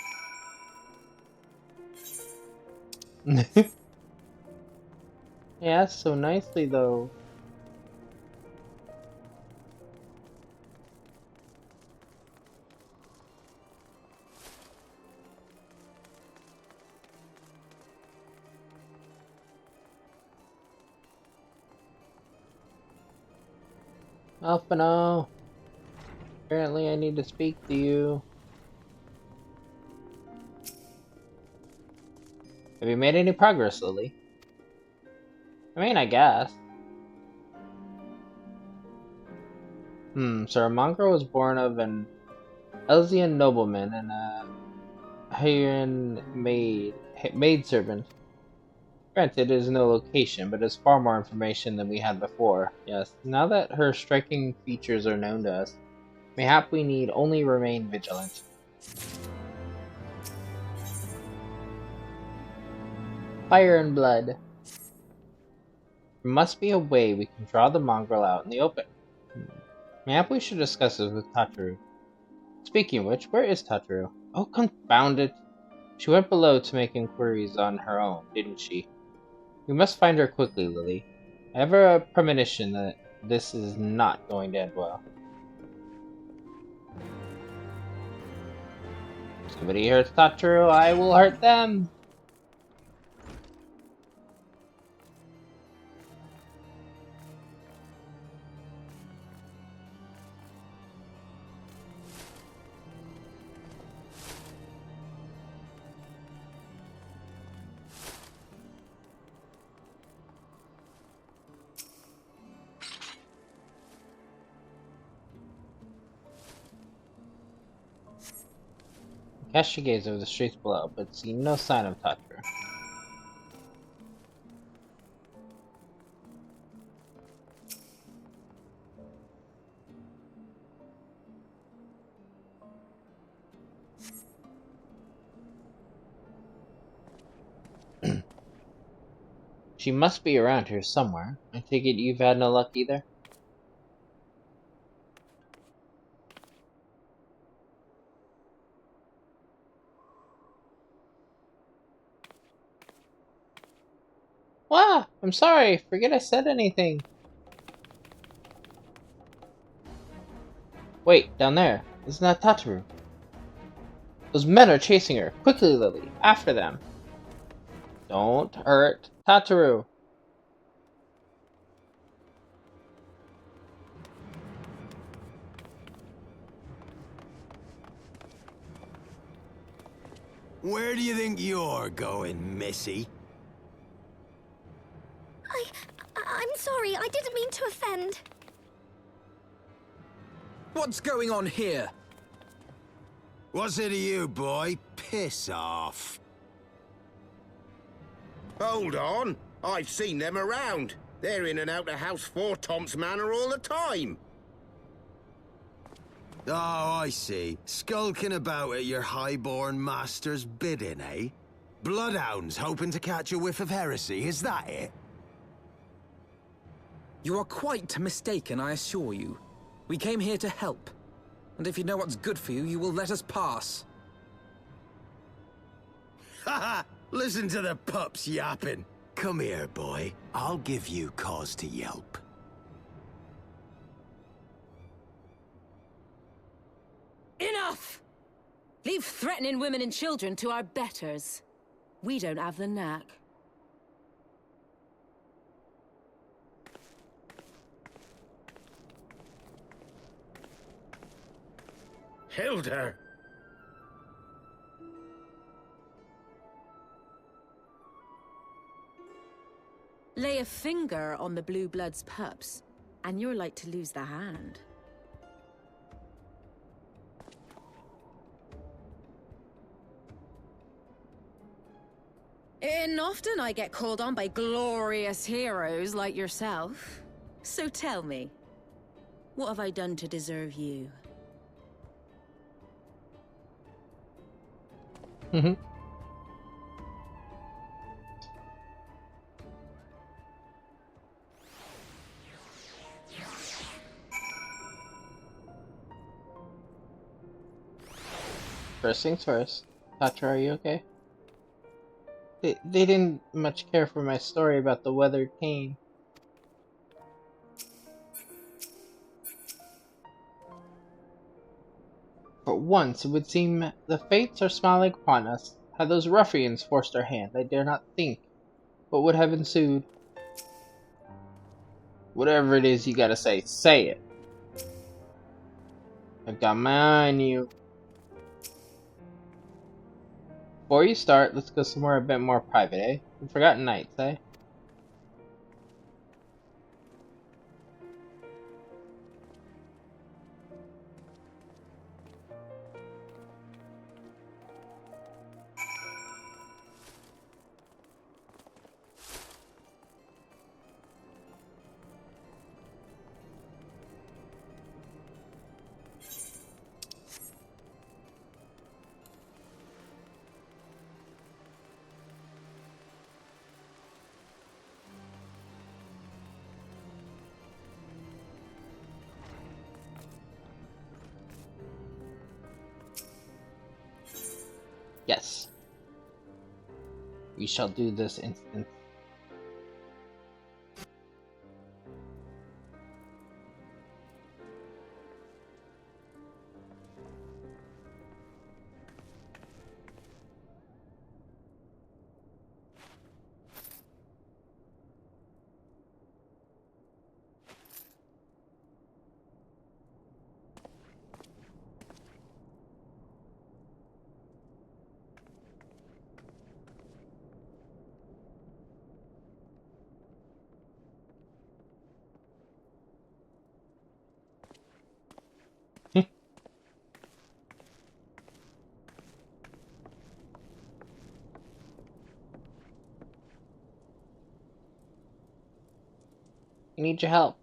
He asked so nicely though. Alphino, apparently I need to speak to you. Have you made any progress, Lily? I mean, I guess. Sir Mongrel was born of an Elsian nobleman and a Hyrule maidservant. Granted, it is no location, but it's far more information than we had before. Yes, now that her striking features are known to us, mayhap we need only remain vigilant. Fire and blood. There must be a way we can draw the mongrel out in the open. Mayhap we should discuss this with Tataru. Speaking of which, where is Tataru? Oh, confound it! She went below to make inquiries on her own, didn't she? We must find her quickly, Lily. I have a premonition that this is not going to end well. If somebody hurts Tataru, I will hurt them! Cast she gazed over the streets below, but see no sign of Tataru. She must be around here somewhere. I take it you've had no luck either? Wow, I'm sorry. Forget I said anything. Wait, down there. Isn't that Tataru? Those men are chasing her. Quickly, Lily. After them. Don't hurt Tataru. Where do you think you're going, Missy? I'm sorry, I didn't mean to offend. What's going on here? What's it to you, boy? Piss off. Hold on. I've seen them around. They're in and out of House Four Tom's Manor all the time. Oh, I see. Skulking about at your highborn master's bidding, eh? Bloodhounds hoping to catch a whiff of heresy, is that it? You are quite mistaken, I assure you. We came here to help. And if you know what's good for you, you will let us pass. Haha! Listen to the pups yapping. Come here, boy. I'll give you cause to yelp. Enough! Leave threatening women and children to our betters. We don't have the knack. Hilda! Lay a finger on the Blue Blood's pups, and you're like to lose the hand. And often I get called on by glorious heroes like yourself. So tell me, what have I done to deserve you? First things first. Tatra, are you okay? They didn't much care for my story about the weathered cane. For once, it would seem the fates are smiling upon us. Had those ruffians forced our hand, I dare not think what would have ensued. Whatever it is you gotta say it. I've got my eye on you. Before you start, let's go somewhere a bit more private, eh? The Forgotten Knights, eh? Yes. We shall do this instant. I need your help.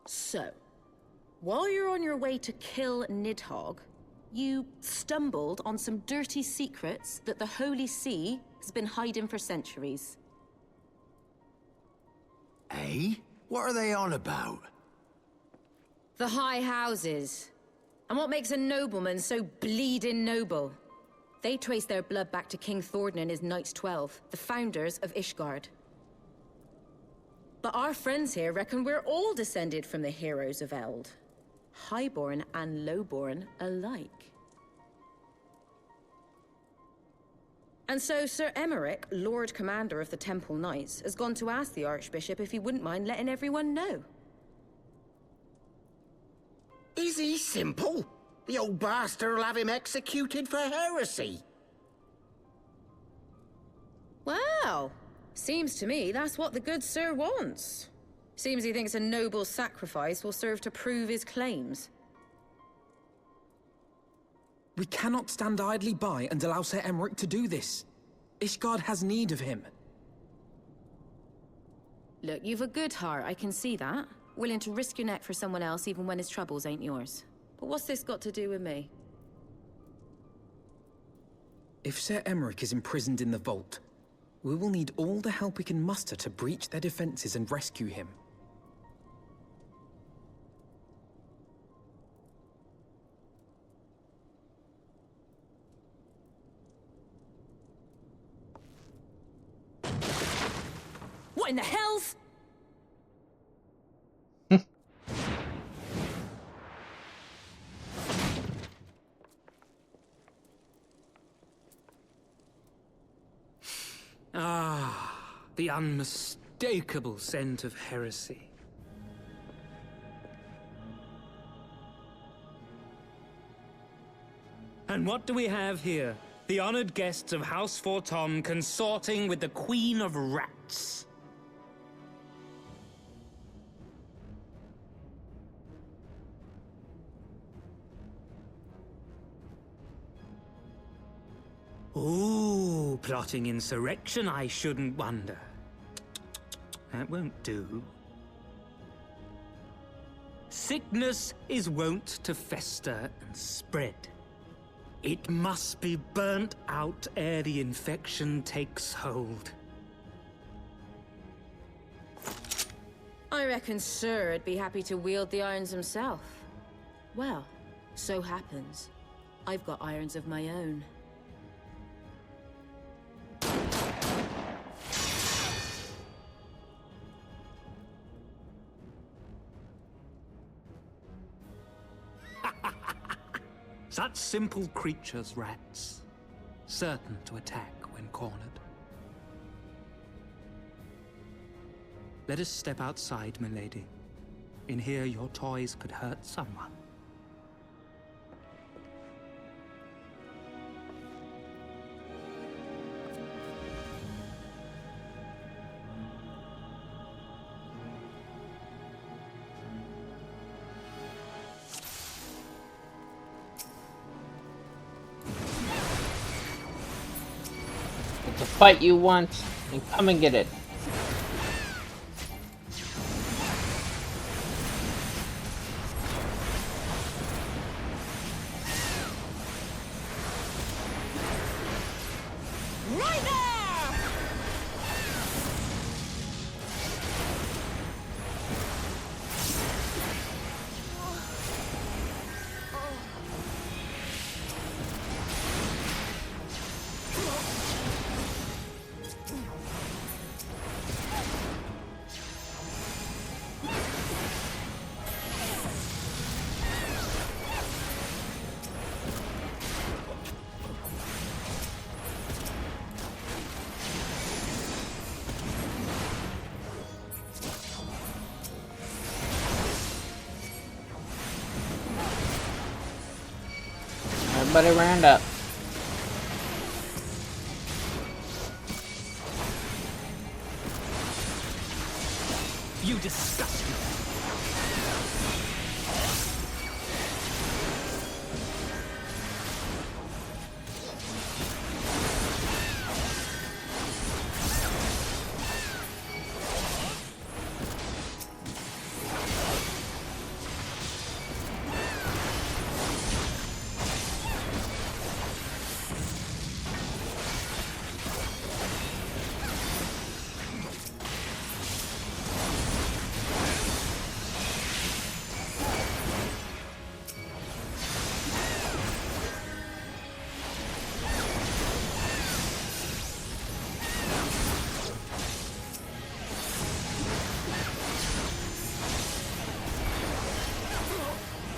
So, while you're on your way to kill Nidhogg, you stumbled on some dirty secrets that the Holy See has been hiding for centuries. Eh? What are they on about? The High Houses. And what makes a nobleman so bleeding noble? They trace their blood back to King Thordan and his Knights 12, the founders of Ishgard. But our friends here reckon we're all descended from the heroes of Eld. Highborn and lowborn alike. And so Sir Emmerich, Lord Commander of the Temple Knights, has gone to ask the Archbishop if he wouldn't mind letting everyone know. Is he simple? The old bastard will have him executed for heresy. Well, seems to me that's what the good sir wants. Seems he thinks a noble sacrifice will serve to prove his claims. We cannot stand idly by and allow Sir Emmerich to do this. Ishgard has need of him. Look, you've a good heart, I can see that. Willing to risk your neck for someone else even when his troubles ain't yours. But what's this got to do with me? If Sir Emmerich is imprisoned in the vault, we will need all the help we can muster to breach their defenses and rescue him. What in the hell's... The unmistakable scent of heresy. And what do we have here? The honored guests of House Fortom consorting with the Queen of Rats. Ooh, plotting insurrection, I shouldn't wonder. That won't do. Sickness is wont to fester and spread. It must be burnt out ere the infection takes hold. I reckon Sir would be happy to wield the irons himself. Well, so happens I've got irons of my own. Such simple creatures, rats. Certain to attack when cornered. Let us step outside, milady. In here, your toys could hurt someone. It's a fight you want, then come and get it. Right there! everybody round up. You disgust me.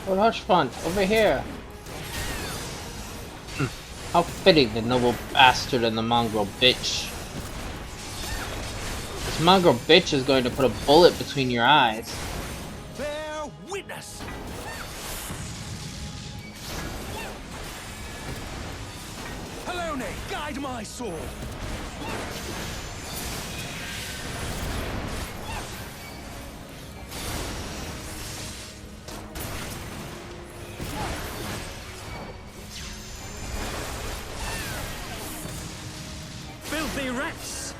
Lord Hushfont, over here. How fitting, the noble bastard and the mongrel bitch. This mongrel bitch is going to put a bullet between your eyes. Bear witness! Helone, guide my sword! Filthy rats!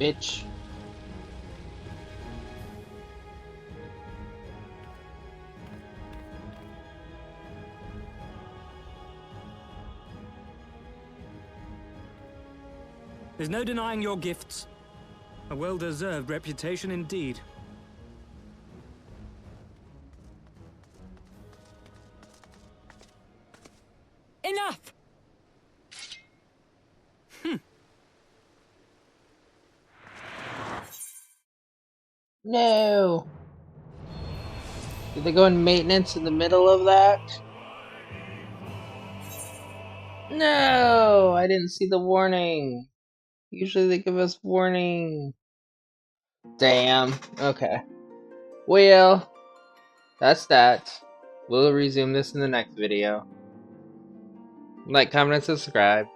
Bitch. There's no denying your gifts. A well-deserved reputation indeed. Enough! No! Did they go in maintenance in the middle of that? No! I didn't see the warning. Usually they give us warning. Damn. Okay. Well, that's that. We'll resume this in the next video. Like, comment, and subscribe.